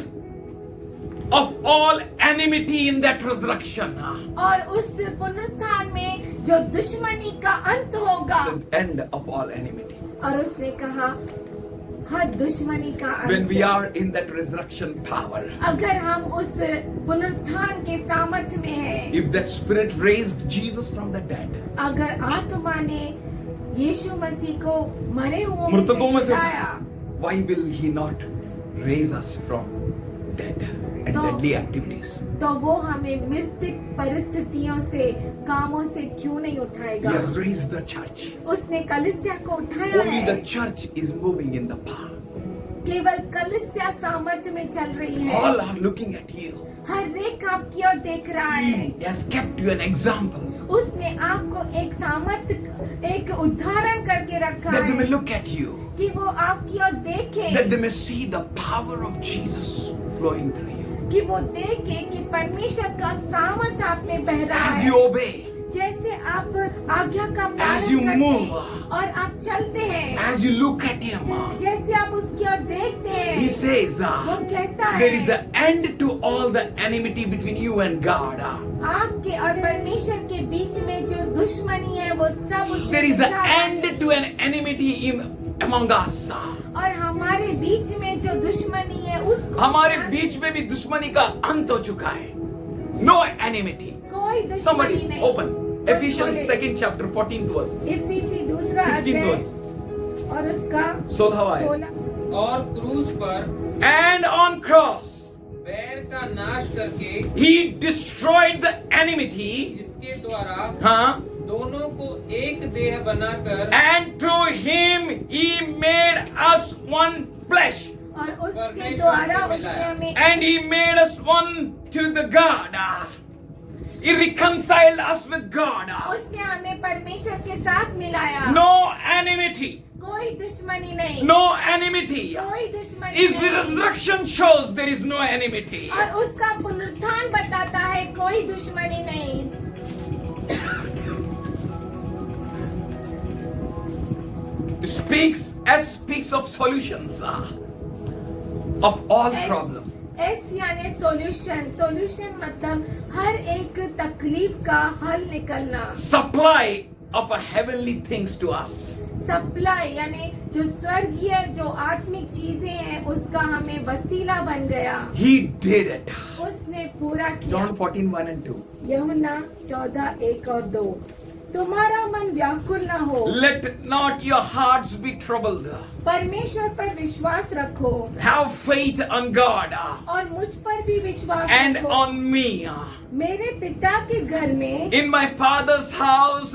[SPEAKER 8] of all enmity in that resurrection.
[SPEAKER 1] और उस पुनरुत्थान में जो दुश्मनी का अंत होगा।
[SPEAKER 8] The end of all enmity.
[SPEAKER 1] और उसने कहा हर दुश्मनी का
[SPEAKER 8] When
[SPEAKER 1] अंत।
[SPEAKER 8] we are in that resurrection power.
[SPEAKER 1] अगर हम उस पुनरुत्थान के सामर्थ्य में हैं,
[SPEAKER 8] If that spirit raised Jesus from the dead.
[SPEAKER 1] अगर आत्मा ने यीशु मसीह को मरे हुओं
[SPEAKER 8] मृतकों में
[SPEAKER 1] में
[SPEAKER 8] से
[SPEAKER 1] से जिलाया,
[SPEAKER 8] Why will he not raise us from dead and
[SPEAKER 1] तो-
[SPEAKER 8] deadly activities?
[SPEAKER 1] तो वो हमें मृतिक परिस्थितियों से कामों से क्यों नहीं
[SPEAKER 8] He
[SPEAKER 1] उठाएगा?
[SPEAKER 8] has raised the church.
[SPEAKER 1] उसने कलीसिया को उठाया
[SPEAKER 8] Only
[SPEAKER 1] है।
[SPEAKER 8] the church is moving in the power.
[SPEAKER 1] केवल कलीसिया सामर्थ्य में चल रही है।
[SPEAKER 8] All are looking at you.
[SPEAKER 1] हर एक आपकी ओर देख रहा है।
[SPEAKER 8] He has kept you an example
[SPEAKER 1] उसने आपको एक सामर्थ्य, एक उदाहरण करके रखा
[SPEAKER 8] that they may
[SPEAKER 1] है
[SPEAKER 8] look at you,
[SPEAKER 1] कि वो आपकी ओर देखे,
[SPEAKER 8] that they may see the power of Jesus flowing through you.
[SPEAKER 1] कि वो देखे कि परमेश्वर का सामर्थ्य आप में बह रहा
[SPEAKER 8] As
[SPEAKER 1] है।
[SPEAKER 8] you obey,
[SPEAKER 3] जैसे आप आज्ञा का
[SPEAKER 8] as
[SPEAKER 3] पालन
[SPEAKER 8] you
[SPEAKER 3] करते
[SPEAKER 8] move,
[SPEAKER 3] हैं और आप चलते हैं,
[SPEAKER 8] as you look at him,
[SPEAKER 3] जैसे आप उसकी ओर देखते हैं,
[SPEAKER 8] he says,
[SPEAKER 3] वो कहता है
[SPEAKER 8] there is an end to all the enmity between you and God.
[SPEAKER 3] आपके और परमेश्वर के बीच में जो दुश्मनी है वो सब उसने
[SPEAKER 8] There is an
[SPEAKER 3] मिटा डाली
[SPEAKER 8] end
[SPEAKER 3] है।
[SPEAKER 8] to an enmity among us.
[SPEAKER 3] और हमारे बीच में जो दुश्मनी है उसको
[SPEAKER 8] हमारे बीच में भी दुश्मनी का अंत हो चुका है. No enmity.
[SPEAKER 3] कोई दुश्मनी
[SPEAKER 8] Somebody
[SPEAKER 3] नहीं।
[SPEAKER 8] open Ephesians 2nd chapter 14th verse,
[SPEAKER 3] इफिसी दूसरा
[SPEAKER 8] 16th
[SPEAKER 3] अध्याय
[SPEAKER 8] verse.
[SPEAKER 3] और उसका
[SPEAKER 8] 16वां आयत.
[SPEAKER 3] 16
[SPEAKER 9] और क्रूस पर
[SPEAKER 8] And on cross
[SPEAKER 9] बैर का नाश करके
[SPEAKER 8] he destroyed the enmity.
[SPEAKER 9] इसके द्वारा
[SPEAKER 8] हाँ.
[SPEAKER 9] दोनों को एक देह बनाकर
[SPEAKER 8] And through him he made us one flesh.
[SPEAKER 3] और उसके
[SPEAKER 9] परमेश्वर
[SPEAKER 3] द्वारा
[SPEAKER 9] से
[SPEAKER 3] उसने
[SPEAKER 9] मिलाया।
[SPEAKER 3] हमें
[SPEAKER 8] And he made us one to the God. He reconciled us with God.
[SPEAKER 3] उसने हमें परमेश्वर के साथ मिलाया।
[SPEAKER 8] No enmity.
[SPEAKER 3] कोई दुश्मनी नहीं।
[SPEAKER 8] No enmity.
[SPEAKER 3] कोई दुश्मनी
[SPEAKER 8] His
[SPEAKER 3] नहीं।
[SPEAKER 8] resurrection shows there is no enmity.
[SPEAKER 3] और उसका पुनरुत्थान बताता है कोई दुश्मनी नहीं।
[SPEAKER 8] Speaks of solutions of all problems.
[SPEAKER 3] S यानी सॉल्यूशन मतलब हर एक तकलीफ का हल निकलना।
[SPEAKER 8] Supply of a heavenly things to us.
[SPEAKER 3] Supply यानी जो स्वर्गीय जो आत्मिक चीजें हैं उसका हमें वसीला बन गया।
[SPEAKER 8] He did it.
[SPEAKER 3] उसने पूरा किया।
[SPEAKER 8] John 14:1-2.
[SPEAKER 3] यूहन्ना 14:1 और 2। तुम्हारा मन व्याकुल न हो,
[SPEAKER 8] Let not your hearts be troubled.
[SPEAKER 3] परमेश्वर पर विश्वास रखो
[SPEAKER 8] Have faith on God
[SPEAKER 3] और मुझ पर भी विश्वास
[SPEAKER 8] and
[SPEAKER 3] रखो।
[SPEAKER 8] on me.
[SPEAKER 3] मेरे पिता के घर में
[SPEAKER 8] In my father's house.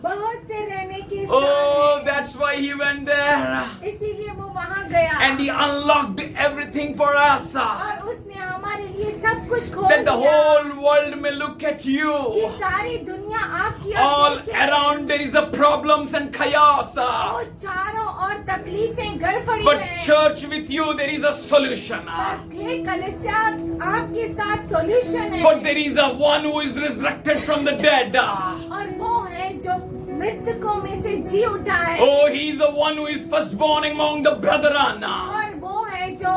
[SPEAKER 3] बहुत से रहने के
[SPEAKER 8] Oh,
[SPEAKER 3] स्थान हैं।
[SPEAKER 8] that's why he went there.
[SPEAKER 3] इसीलिए वो वहाँ गया
[SPEAKER 8] And he unlocked everything for us.
[SPEAKER 3] और उसने हमारे लिए सब कुछ खोल
[SPEAKER 8] That the
[SPEAKER 3] दिया
[SPEAKER 8] whole world may look at
[SPEAKER 3] कि
[SPEAKER 8] you.
[SPEAKER 3] सारी दुनिया आपकी
[SPEAKER 8] All
[SPEAKER 3] ओर देखे।
[SPEAKER 8] around there is a problems and chaos.
[SPEAKER 3] वो चारों और तकलीफें गड़बड़ी
[SPEAKER 8] But
[SPEAKER 3] हैं।
[SPEAKER 8] church with you there is a solution.
[SPEAKER 3] पर हे कलीसिया आपके साथ सॉल्यूशन है।
[SPEAKER 8] For there is a one who is resurrected from the dead.
[SPEAKER 3] और वो है जो मृतकों में से जी उठा है।
[SPEAKER 8] Oh, he is the one who is firstborn among the brethren.
[SPEAKER 3] और वो है जो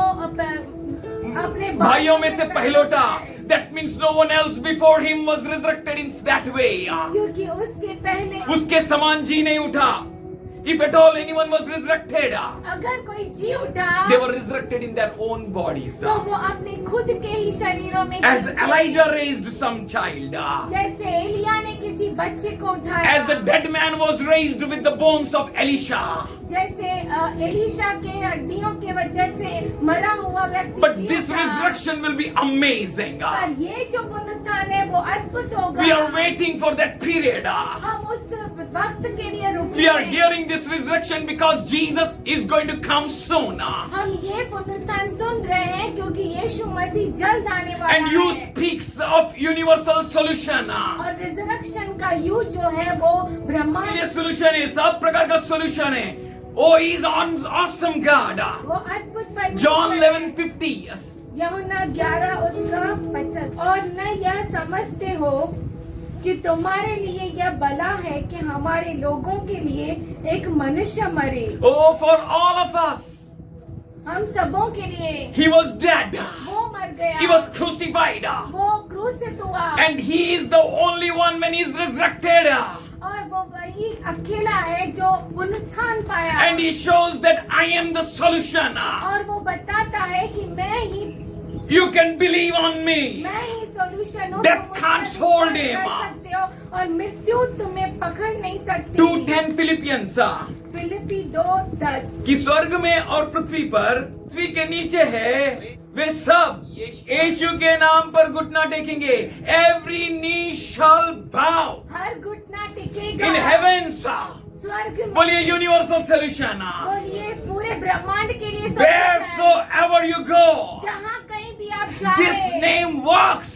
[SPEAKER 3] अपने
[SPEAKER 8] भाइयों में से पहलोटा. That means no one else before him was resurrected in that way.
[SPEAKER 3] क्योंकि उसके पहले
[SPEAKER 8] उसके समान जी नहीं उठा. If at all anyone was resurrected,
[SPEAKER 3] अगर कोई जी उठा
[SPEAKER 8] they were resurrected in their own bodies.
[SPEAKER 3] तो वो अपने खुद के ही शरीरों में
[SPEAKER 8] As
[SPEAKER 3] जी उठे।
[SPEAKER 8] Elijah raised some child.
[SPEAKER 3] जैसे एलिया ने किसी बच्चे को उठाया,
[SPEAKER 8] As the dead man was raised with the bones of Elisha.
[SPEAKER 3] जैसे एलिशा के हड्डियों के वजह से मरा हुआ व्यक्ति
[SPEAKER 8] But
[SPEAKER 3] जी
[SPEAKER 8] this
[SPEAKER 3] उठा।
[SPEAKER 8] resurrection will be amazing.
[SPEAKER 3] पर ये जो पुनरुत्थान है वो अद्भुत होगा।
[SPEAKER 8] We are waiting for that period.
[SPEAKER 3] हम उस वक्त के लिए रुक
[SPEAKER 8] We are
[SPEAKER 3] रहे हैं।
[SPEAKER 8] hearing this resurrection because Jesus is going to come soon.
[SPEAKER 3] हम ये पुनरुत्थान सुन रहे हैं क्योंकि यीशु मसीह जल्द आने वाला
[SPEAKER 8] And you
[SPEAKER 3] है।
[SPEAKER 8] speaks of universal solution.
[SPEAKER 3] और रिजरेक्शन का यू जो है वो ब्रह्मांड
[SPEAKER 8] ये solution है, सब प्रकार का solution है. Oh, he is an awesome God.
[SPEAKER 3] वो अद्भुत परमेश्वर
[SPEAKER 8] John
[SPEAKER 3] है।
[SPEAKER 8] 11:50.
[SPEAKER 3] यूहन्ना 11 उसका 50। और न यह समझते हो कि तुम्हारे लिए यह भला है कि हमारे लोगों के लिए एक मनुष्य मरे।
[SPEAKER 8] Oh, for all of us.
[SPEAKER 3] हम सबों के लिए
[SPEAKER 8] He was dead.
[SPEAKER 3] वो मर गया।
[SPEAKER 8] He was crucified.
[SPEAKER 3] वो क्रूसित हुआ।
[SPEAKER 8] And he is the only one when he is resurrected.
[SPEAKER 3] और वो वही अकेला है जो पुनरुत्थान पाया।
[SPEAKER 8] And he shows that I am the solution.
[SPEAKER 3] और वो बताता है कि मैं ही
[SPEAKER 8] You can believe on me.
[SPEAKER 3] मैं ही सॉल्यूशन हूँ।
[SPEAKER 8] Death
[SPEAKER 3] तुम मुझ
[SPEAKER 8] can't
[SPEAKER 3] पर
[SPEAKER 8] hold
[SPEAKER 3] विश्वास
[SPEAKER 8] him.
[SPEAKER 3] कर सकते हो और मृत्यु तुम्हें पकड़ नहीं सकती।
[SPEAKER 8] 2:10 Philippians.
[SPEAKER 3] फिलिपी 2:10।
[SPEAKER 8] कि स्वर्ग में और पृथ्वी पर, पृथ्वी के नीचे है, वे सब यीशु के नाम पर घुटना टेकेंगे. Every knee shall bow
[SPEAKER 3] हर घुटना टिकेगा
[SPEAKER 8] in heavens.
[SPEAKER 3] स्वर्ग में।
[SPEAKER 8] बोलिए यूनिवर्सल सॉल्यूशन.
[SPEAKER 3] बोलिए पूरे ब्रह्मांड के लिए solution है।
[SPEAKER 8] Wheresoever you go,
[SPEAKER 3] जहाँ कहीं भी आप जाए
[SPEAKER 8] this name works.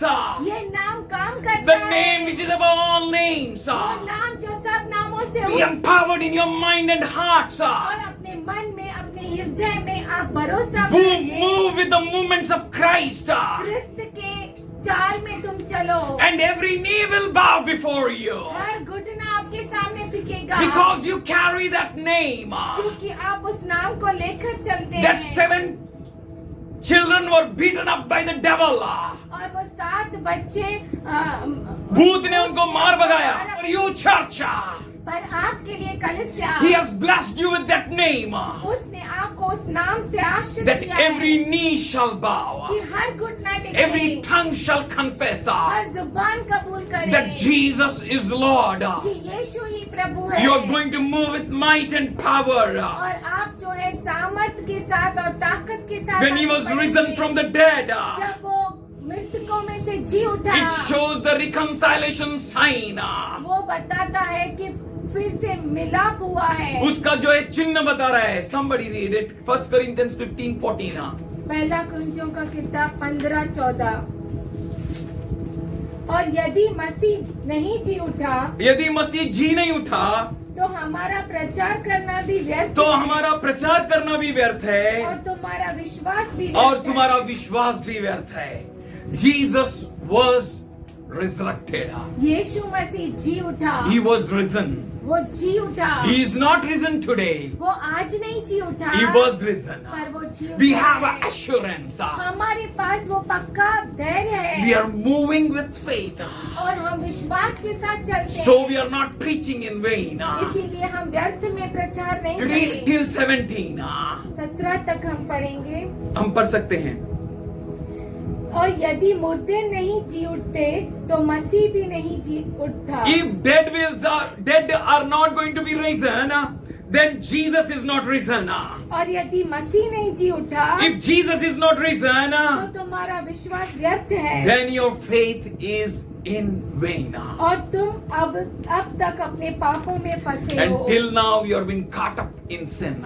[SPEAKER 3] ये नाम काम करता
[SPEAKER 8] The
[SPEAKER 3] है।
[SPEAKER 8] name which is above all names.
[SPEAKER 3] वो नाम जो सब नामों से
[SPEAKER 8] Be empowered in your mind and hearts.
[SPEAKER 3] और अपने मन में अपने हृदय में आप भरोसा
[SPEAKER 8] Who
[SPEAKER 3] करिए।
[SPEAKER 8] move with the movements of Christ.
[SPEAKER 3] क्रिस्त के चाल में तुम चलो।
[SPEAKER 8] And and every knee will bow before you.
[SPEAKER 3] हर घुटना आपके सामने टिकेगा
[SPEAKER 8] Because you carry that name.
[SPEAKER 3] क्योंकि आप उस नाम को लेकर चलते
[SPEAKER 8] That
[SPEAKER 3] हैं
[SPEAKER 8] 7 children were beaten up by the devil.
[SPEAKER 3] और वो 7 बच्चे
[SPEAKER 8] भूत ने उनको मार भगाया. For you church,
[SPEAKER 3] पर आपके लिए कलीसिया
[SPEAKER 8] He has blessed you with that name.
[SPEAKER 3] उसने आपको उस नाम से आशीर्वाद
[SPEAKER 8] That
[SPEAKER 3] दिया है
[SPEAKER 8] every knee shall bow.
[SPEAKER 3] कि हर घुटना
[SPEAKER 8] Every
[SPEAKER 3] टेके
[SPEAKER 8] tongue shall confess
[SPEAKER 3] हर जुबान कबूल करे
[SPEAKER 8] that Jesus is Lord.
[SPEAKER 3] कि यीशु ही प्रभु है
[SPEAKER 8] You are going to move with might and power.
[SPEAKER 3] और आप जो है सामर्थ के साथ और ताकत के साथ
[SPEAKER 8] When He
[SPEAKER 3] आगे
[SPEAKER 8] was
[SPEAKER 3] बढ़ेंगे।
[SPEAKER 8] risen from the dead,
[SPEAKER 3] जब वो मृतकों में से जी उठा
[SPEAKER 8] it shows the reconciliation sign.
[SPEAKER 3] वो बताता है कि फिर से मिलाप हुआ है
[SPEAKER 8] उसका जो एक चिन्ह बता रहा है. Somebody read it. 1 Corinthians 15:14.
[SPEAKER 3] पहला कुरिन्थियों का किताब 15-14 और यदि मसीह नहीं जी उठा
[SPEAKER 8] यदि मसीह जी नहीं उठा
[SPEAKER 3] तो हमारा प्रचार करना भी व्यर्थ
[SPEAKER 8] तो
[SPEAKER 3] है
[SPEAKER 8] हमारा प्रचार करना भी व्यर्थ है
[SPEAKER 3] और तुम्हारा विश्वास भी
[SPEAKER 8] और
[SPEAKER 3] व्यर्थ
[SPEAKER 8] तुम्हारा
[SPEAKER 3] है।
[SPEAKER 8] विश्वास भी व्यर्थ है. Jesus was resurrected.
[SPEAKER 3] यीशु मसीह जी उठा
[SPEAKER 8] He was risen.
[SPEAKER 3] वो जी उठा
[SPEAKER 8] He is not risen today.
[SPEAKER 3] वो आज नहीं जी उठा
[SPEAKER 8] He was risen.
[SPEAKER 3] पर वो जी उठा
[SPEAKER 8] We have
[SPEAKER 3] है।
[SPEAKER 8] an assurance.
[SPEAKER 3] हमारे पास वो पक्का धैर्य है
[SPEAKER 8] We are moving with faith.
[SPEAKER 3] और हम विश्वास के साथ चलते
[SPEAKER 8] So
[SPEAKER 3] हैं
[SPEAKER 8] we are not preaching in vain.
[SPEAKER 3] इसीलिए हम व्यर्थ में प्रचार नहीं
[SPEAKER 8] Read
[SPEAKER 3] करें
[SPEAKER 8] till 17.
[SPEAKER 3] 17 तक हम पढ़ेंगे
[SPEAKER 8] हम पढ़ सकते हैं.
[SPEAKER 3] और यदि मुर्दे नहीं जी उठते तो मसीह भी नहीं जी उठता
[SPEAKER 8] If dead are not going to be risen, then Jesus is not risen.
[SPEAKER 3] और यदि मसीह नहीं जी उठा
[SPEAKER 8] If Jesus is not risen,
[SPEAKER 3] तो तुम्हारा विश्वास व्यर्थ है
[SPEAKER 8] then your faith is in vain.
[SPEAKER 3] और तुम अब तक अपने पापों में फंसे हो
[SPEAKER 8] Until now you have been caught up in sin.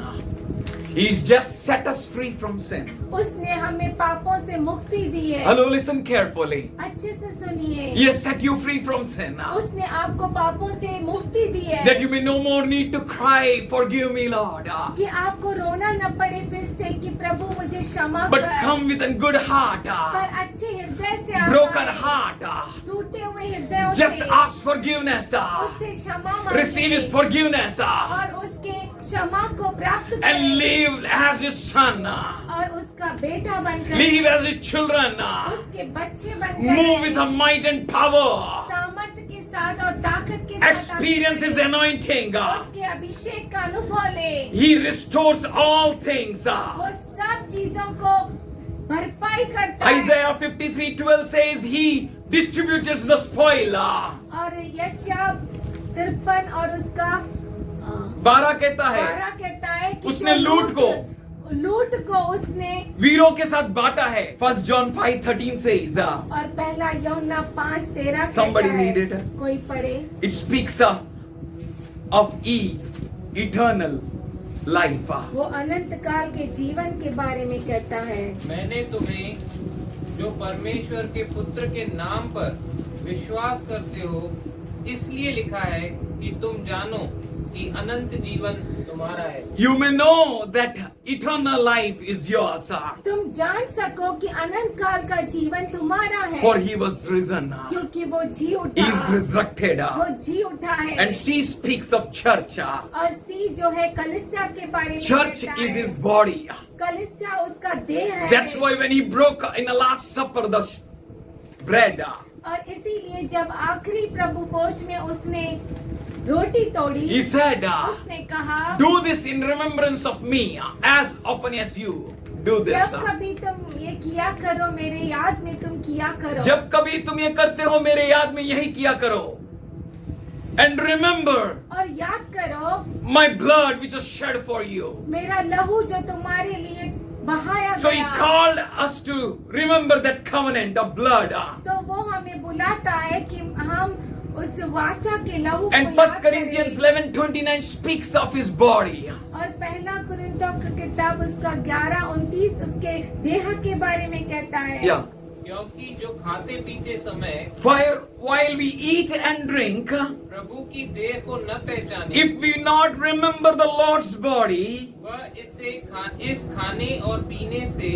[SPEAKER 8] He's just set us free from sin.
[SPEAKER 3] उसने हमें पापों से मुक्ति दी है
[SPEAKER 8] Hello, listen carefully.
[SPEAKER 3] अच्छे से सुनिए
[SPEAKER 8] He has set you free from sin.
[SPEAKER 3] उसने आपको पापों से मुक्ति दी है
[SPEAKER 8] That you may no more need to cry, forgive me, Lord.
[SPEAKER 3] कि आपको रोना न पड़े फिर से कि प्रभु मुझे क्षमा
[SPEAKER 8] But
[SPEAKER 3] कर
[SPEAKER 8] come with a good heart,
[SPEAKER 3] पर अच्छे हृदय से आप
[SPEAKER 8] broken
[SPEAKER 3] आए।
[SPEAKER 8] heart.
[SPEAKER 3] टूटे हुए हृदयों
[SPEAKER 8] Just
[SPEAKER 3] से
[SPEAKER 8] ask forgiveness.
[SPEAKER 3] उससे क्षमा मांगे
[SPEAKER 8] Receive His forgiveness
[SPEAKER 3] और उसके क्षमा को प्राप्त
[SPEAKER 8] and
[SPEAKER 3] करें
[SPEAKER 8] live as His son.
[SPEAKER 3] और उसका बेटा बनकर
[SPEAKER 8] Live as His children.
[SPEAKER 3] उसके बच्चे
[SPEAKER 8] Move with
[SPEAKER 3] बनकर
[SPEAKER 8] a might and power.
[SPEAKER 3] सामर्थ्य के साथ और ताकत के साथ
[SPEAKER 8] Experience His anointing.
[SPEAKER 3] उसके अभिषेक का अनुभव ले
[SPEAKER 8] He restores all things.
[SPEAKER 3] वो सब चीजों को भरपाई करता है
[SPEAKER 8] Isaiah 53:12 says He distributes the spoil.
[SPEAKER 3] और यशायाह 53 और उसका
[SPEAKER 8] 12 कहता है
[SPEAKER 3] 12 कहता है कि
[SPEAKER 8] उसने
[SPEAKER 3] जो लूट को उसने
[SPEAKER 8] वीरों के साथ बांटा है. 1 John 5:13 says
[SPEAKER 3] और पहला यूहन्ना 5:13
[SPEAKER 8] Somebody
[SPEAKER 3] कहता है,
[SPEAKER 8] read it.
[SPEAKER 3] कोई पढ़े
[SPEAKER 8] it speaks of eternal life.
[SPEAKER 3] वो अनंत काल के जीवन के बारे में कहता है
[SPEAKER 9] मैंने तुम्हें जो परमेश्वर के पुत्र के नाम पर विश्वास करते हो इसलिए लिखा है कि तुम जानो कि अनंत जीवन तुम्हारा है.
[SPEAKER 8] You may know that eternal life is yours.
[SPEAKER 3] तुम जान सको कि अनंत काल का जीवन तुम्हारा है
[SPEAKER 8] For He was risen.
[SPEAKER 3] क्योंकि वो जी
[SPEAKER 8] He
[SPEAKER 3] उठा
[SPEAKER 8] is resurrected.
[SPEAKER 3] वो जी उठा है
[SPEAKER 8] And she speaks of church.
[SPEAKER 3] और सी जो है कलीसिया के बारे में
[SPEAKER 8] Church
[SPEAKER 3] कहता
[SPEAKER 8] is
[SPEAKER 3] है।
[SPEAKER 8] His body.
[SPEAKER 3] कलीसिया उसका देह है
[SPEAKER 8] That's why when He broke in the Last Supper the bread,
[SPEAKER 3] और इसीलिए जब आखिरी प्रभु भोज में उसने रोटी तोड़ी
[SPEAKER 8] He said,
[SPEAKER 3] उसने कहा
[SPEAKER 8] do this in remembrance of me as often as you do this.
[SPEAKER 3] जब कभी तुम ये किया करो मेरे याद में तुम किया करो
[SPEAKER 8] जब कभी तुम ये करते हो मेरे याद में यही किया करो. And remember
[SPEAKER 3] और याद करो
[SPEAKER 8] my blood which was shed for you.
[SPEAKER 3] मेरा लहू जो तुम्हारे लिए बहाया
[SPEAKER 8] So He
[SPEAKER 3] गया
[SPEAKER 8] called us to remember that covenant of blood.
[SPEAKER 3] तो वो हमें बुलाता है कि हम उस वाचा के लहू को
[SPEAKER 8] And 1
[SPEAKER 3] याद
[SPEAKER 8] Corinthians
[SPEAKER 3] करें
[SPEAKER 8] 11:29 speaks of His body.
[SPEAKER 3] और पहला कुरिन्थियों का किताब उसका 11:29 उसके देह के बारे में कहता है
[SPEAKER 8] Yeah.
[SPEAKER 9] क्योंकि जो खाते पीते समय
[SPEAKER 8] While we eat and drink,
[SPEAKER 9] प्रभु की देह को न पहचाने
[SPEAKER 8] if we not remember the Lord's body,
[SPEAKER 9] वह इस खाने और पीने से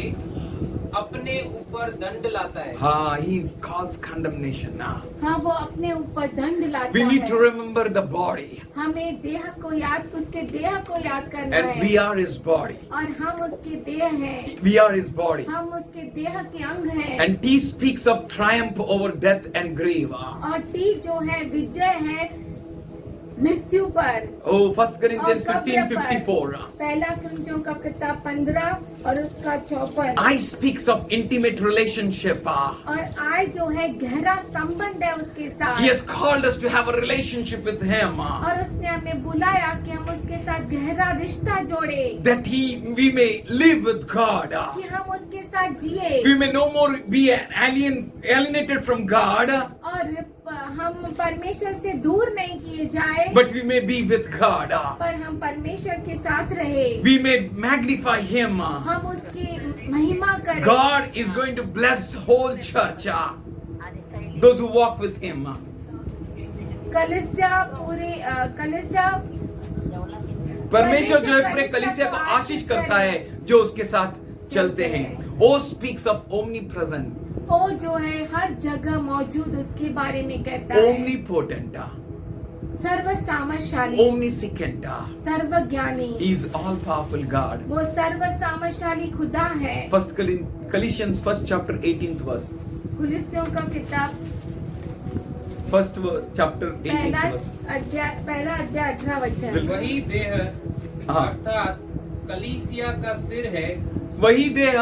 [SPEAKER 9] अपने ऊपर दंड लाता है।
[SPEAKER 8] He calls condemnation.
[SPEAKER 3] हाँ, वो अपने ऊपर दंड लाता
[SPEAKER 8] We need
[SPEAKER 3] है।
[SPEAKER 8] to remember the body,
[SPEAKER 3] हमें देह को याद, उसके देह को याद करना
[SPEAKER 8] and
[SPEAKER 3] है।
[SPEAKER 8] we are His body.
[SPEAKER 3] और हम उसके देह हैं,
[SPEAKER 8] We are His body.
[SPEAKER 3] हम उसके देह के अंग हैं।
[SPEAKER 8] And T speaks of triumph over death and grave.
[SPEAKER 3] और टी जो है विजय है मृत्यु पर।
[SPEAKER 8] 1 Corinthians
[SPEAKER 3] और कब्र पर।
[SPEAKER 8] 15:54.
[SPEAKER 3] पहला कुरिन्थियों का किताब 15 और उसका 54।
[SPEAKER 8] I speaks of intimate relationship.
[SPEAKER 3] और आई जो है गहरा संबंध है उसके साथ।
[SPEAKER 8] He has called us to have a relationship with Him,
[SPEAKER 3] और उसने हमें बुलाया कि हम उसके साथ गहरा रिश्ता जोड़े,
[SPEAKER 8] that we may live with God.
[SPEAKER 3] कि हम उसके साथ जिए
[SPEAKER 8] We may no more be alienated from God,
[SPEAKER 3] और हम परमेश्वर से दूर नहीं किए जाए,
[SPEAKER 8] but we may be with God.
[SPEAKER 3] पर हम परमेश्वर के साथ रहे,
[SPEAKER 8] We may magnify Him.
[SPEAKER 3] हम उसकी महिमा करें।
[SPEAKER 8] God is going to bless whole church, those who walk with Him.
[SPEAKER 3] कलीसिया पूरे कलीसिया
[SPEAKER 8] परमेश्वर जो है पूरे कलीसिया को आशीष करता है जो उसके साथ चलते हैं। O speaks of omnipresent,
[SPEAKER 3] ओ जो है हर जगह मौजूद, उसके बारे में कहता है।
[SPEAKER 8] omnipotent,
[SPEAKER 3] serve सामर्थशाली,
[SPEAKER 8] omniscient.
[SPEAKER 3] सर्वज्ञानी,
[SPEAKER 8] He is all powerful God.
[SPEAKER 3] वो सर्व सामर्थशाली खुदा है।
[SPEAKER 8] First Colossians 1st chapter 18th verse.
[SPEAKER 3] कुलिस्सियों का किताब
[SPEAKER 8] chapter 18th
[SPEAKER 3] पहला
[SPEAKER 8] verse.
[SPEAKER 3] अध्याय 18 वचन।
[SPEAKER 9] वही देह
[SPEAKER 8] हाँ।
[SPEAKER 9] अर्थात कलीसिया का सिर है।
[SPEAKER 8] वही देह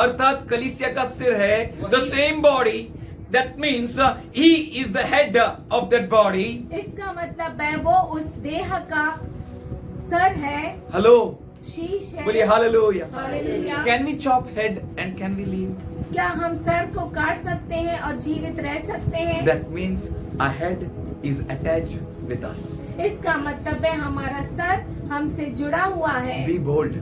[SPEAKER 8] अर्थात कलीसिया का सिर है। The same body, that means He is the head of that body.
[SPEAKER 3] इसका मतलब है वो उस देह का सर है,
[SPEAKER 8] Hello,
[SPEAKER 3] शीश है।
[SPEAKER 8] बोलिए hallelujah.
[SPEAKER 3] Hallelujah.
[SPEAKER 8] Can we chop head and can we leave?
[SPEAKER 3] क्या हम सर को काट सकते हैं और जीवित रह सकते हैं?
[SPEAKER 8] That means a head is attached with us.
[SPEAKER 3] इसका मतलब है हमारा सर हमसे जुड़ा हुआ है।
[SPEAKER 8] Be bold.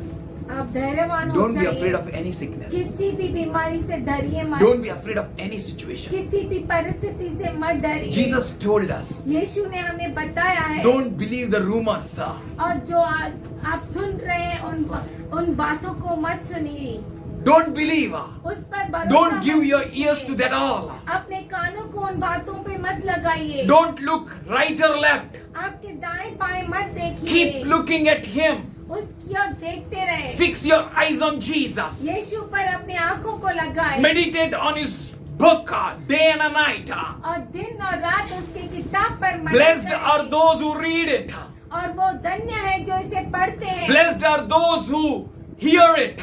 [SPEAKER 3] आप धैर्यवान हो
[SPEAKER 8] Don't be afraid
[SPEAKER 3] जाइए।
[SPEAKER 8] of any sickness.
[SPEAKER 3] किसी भी बीमारी से डरिए मत।
[SPEAKER 8] Don't be afraid of any situation.
[SPEAKER 3] किसी भी परिस्थिति से मत डरिए।
[SPEAKER 8] Jesus told us,
[SPEAKER 3] यीशु ने हमें बताया है।
[SPEAKER 8] don't believe the rumors.
[SPEAKER 3] और जो आप सुन रहे हैं उन बातों को मत सुनिए।
[SPEAKER 8] Don't believe.
[SPEAKER 3] उस पर भरोसा
[SPEAKER 8] Don't
[SPEAKER 3] मत
[SPEAKER 8] give your
[SPEAKER 3] कीजिए।
[SPEAKER 8] ears to that all.
[SPEAKER 3] अपने कानों को उन बातों पे मत लगाइए।
[SPEAKER 8] Don't look right or left.
[SPEAKER 3] आपके दाएं बाएं मत देखिए।
[SPEAKER 8] Keep looking at Him.
[SPEAKER 3] उसकी ओर देखते रहे।
[SPEAKER 8] Fix your eyes on Jesus.
[SPEAKER 3] यीशु पर अपने आंखों को लगाए।
[SPEAKER 8] Meditate on His book day and a night.
[SPEAKER 3] और दिन और रात उसकी किताब पर मनन
[SPEAKER 8] Blessed
[SPEAKER 3] करें।
[SPEAKER 8] are those who read it.
[SPEAKER 3] और वो धन्य है जो इसे पढ़ते हैं।
[SPEAKER 8] Blessed are those who hear it.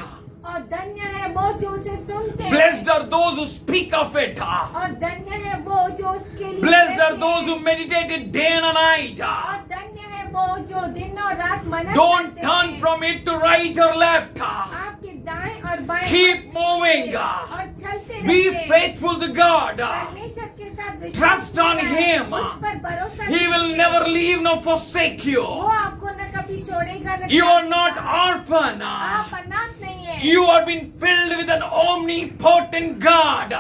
[SPEAKER 3] और धन्य है वो जो उसे सुनते हैं।
[SPEAKER 8] Blessed are those who speak of it.
[SPEAKER 3] और धन्य है वो जो उसके लिए
[SPEAKER 8] Blessed are
[SPEAKER 3] कहते
[SPEAKER 8] those
[SPEAKER 3] हैं।
[SPEAKER 8] who meditate it day and a night.
[SPEAKER 3] और धन्य है वो जो दिन और रात मनन
[SPEAKER 8] Don't
[SPEAKER 3] करते
[SPEAKER 8] turn
[SPEAKER 3] हैं।
[SPEAKER 8] from it to right or left.
[SPEAKER 3] आपके दाएं और बाएं
[SPEAKER 8] Keep
[SPEAKER 3] मत
[SPEAKER 8] moving.
[SPEAKER 3] देखिए और चलते
[SPEAKER 8] Be
[SPEAKER 3] रहिए।
[SPEAKER 8] faithful to God.
[SPEAKER 3] परमेश्वर के साथ विश्वास
[SPEAKER 8] Trust on
[SPEAKER 3] करना है,
[SPEAKER 8] Him.
[SPEAKER 3] उस पर भरोसा
[SPEAKER 8] He will
[SPEAKER 3] कीजिए।
[SPEAKER 8] never leave nor forsake you.
[SPEAKER 3] वो आपको न कभी छोड़ेगा न
[SPEAKER 8] You are
[SPEAKER 3] त्यागेगा।
[SPEAKER 8] not orphan.
[SPEAKER 3] आप अनाथ नहीं है।
[SPEAKER 8] You are being filled with an omnipotent God.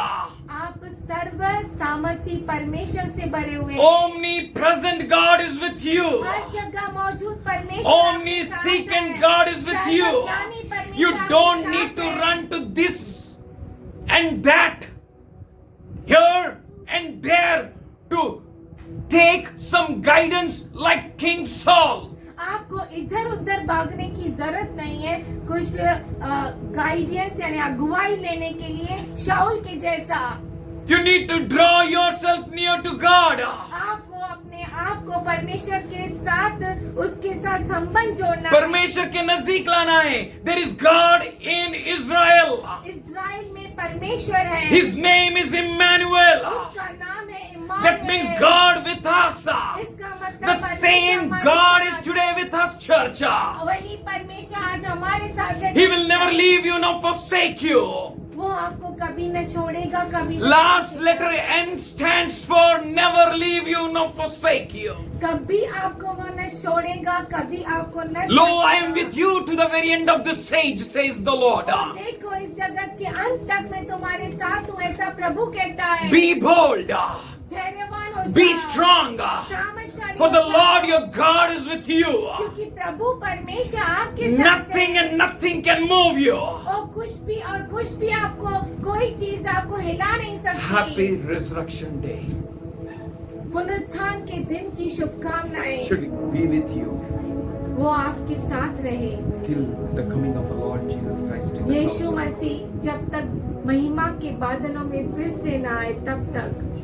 [SPEAKER 3] आप सर्व सामर्थी परमेश्वर से भरे हुए हैं।
[SPEAKER 8] Omnipresent God is with you.
[SPEAKER 3] हर जगह मौजूद परमेश्वर आपके साथ
[SPEAKER 8] Omniscient
[SPEAKER 3] है।
[SPEAKER 8] God is with you.
[SPEAKER 3] सर्वज्ञानी परमेश्वर
[SPEAKER 8] You
[SPEAKER 3] आपके
[SPEAKER 8] don't
[SPEAKER 3] साथ
[SPEAKER 8] need to
[SPEAKER 3] है।
[SPEAKER 8] run to this and that, here and there to take some guidance like King Saul.
[SPEAKER 3] आपको इधर उधर भागने की जरूरत नहीं है कुछ गाइडेंस यानी अगुवाई लेने के लिए शाऊल के जैसा।
[SPEAKER 8] You need to draw yourself near to God.
[SPEAKER 3] आपको अपने आप को परमेश्वर के साथ उसके साथ संबंध जोड़ना है।
[SPEAKER 8] परमेश्वर के नजदीक लाना है. There is God in Israel.
[SPEAKER 3] Israel में परमेश्वर है।
[SPEAKER 8] His name is Emmanuel.
[SPEAKER 3] उसका नाम है Immanuel.
[SPEAKER 8] That means God with us.
[SPEAKER 3] इसका मतलब
[SPEAKER 8] The
[SPEAKER 3] परमेश्वर
[SPEAKER 8] same
[SPEAKER 3] हमारे
[SPEAKER 8] God
[SPEAKER 3] साथ
[SPEAKER 8] is today with us, church.
[SPEAKER 3] वही परमेश्वर आज हमारे साथ है।
[SPEAKER 8] He will never leave you nor forsake you.
[SPEAKER 3] वो आपको कभी न छोड़ेगा कभी न
[SPEAKER 8] Last
[SPEAKER 3] छोड़ेगा।
[SPEAKER 8] letter N stands for never leave you nor forsake you.
[SPEAKER 3] कभी आपको वो न छोड़ेगा कभी आपको न
[SPEAKER 8] Lo, I am with you to the very end of this age, says the Lord.
[SPEAKER 3] और देखो इस जगत के अंत तक मैं तुम्हारे साथ हूँ ऐसा प्रभु कहता है।
[SPEAKER 8] Be bold.
[SPEAKER 3] धैर्यवान सामर्थ्यवान हो
[SPEAKER 8] Be
[SPEAKER 3] जाओ,
[SPEAKER 8] strong.
[SPEAKER 3] सामर्थशाली
[SPEAKER 8] For the
[SPEAKER 3] हो
[SPEAKER 8] Lord
[SPEAKER 3] जाओ,
[SPEAKER 8] your God is with you.
[SPEAKER 3] क्योंकि प्रभु परमेश्वर आपके साथ
[SPEAKER 8] Nothing
[SPEAKER 3] है।
[SPEAKER 8] and nothing can move you.
[SPEAKER 3] और कुछ भी आपको कोई चीज आपको हिला नहीं सकती।
[SPEAKER 8] Happy Resurrection Day
[SPEAKER 3] पुनरुत्थान के दिन की शुभकामनाएं
[SPEAKER 8] should be with you
[SPEAKER 3] वो आपके साथ रहे।
[SPEAKER 8] till the coming of our Lord Jesus Christ in the
[SPEAKER 3] Yeshu
[SPEAKER 8] clouds.
[SPEAKER 3] मसीह जब तक महिमा के बादलों में फिर से न आए तब तक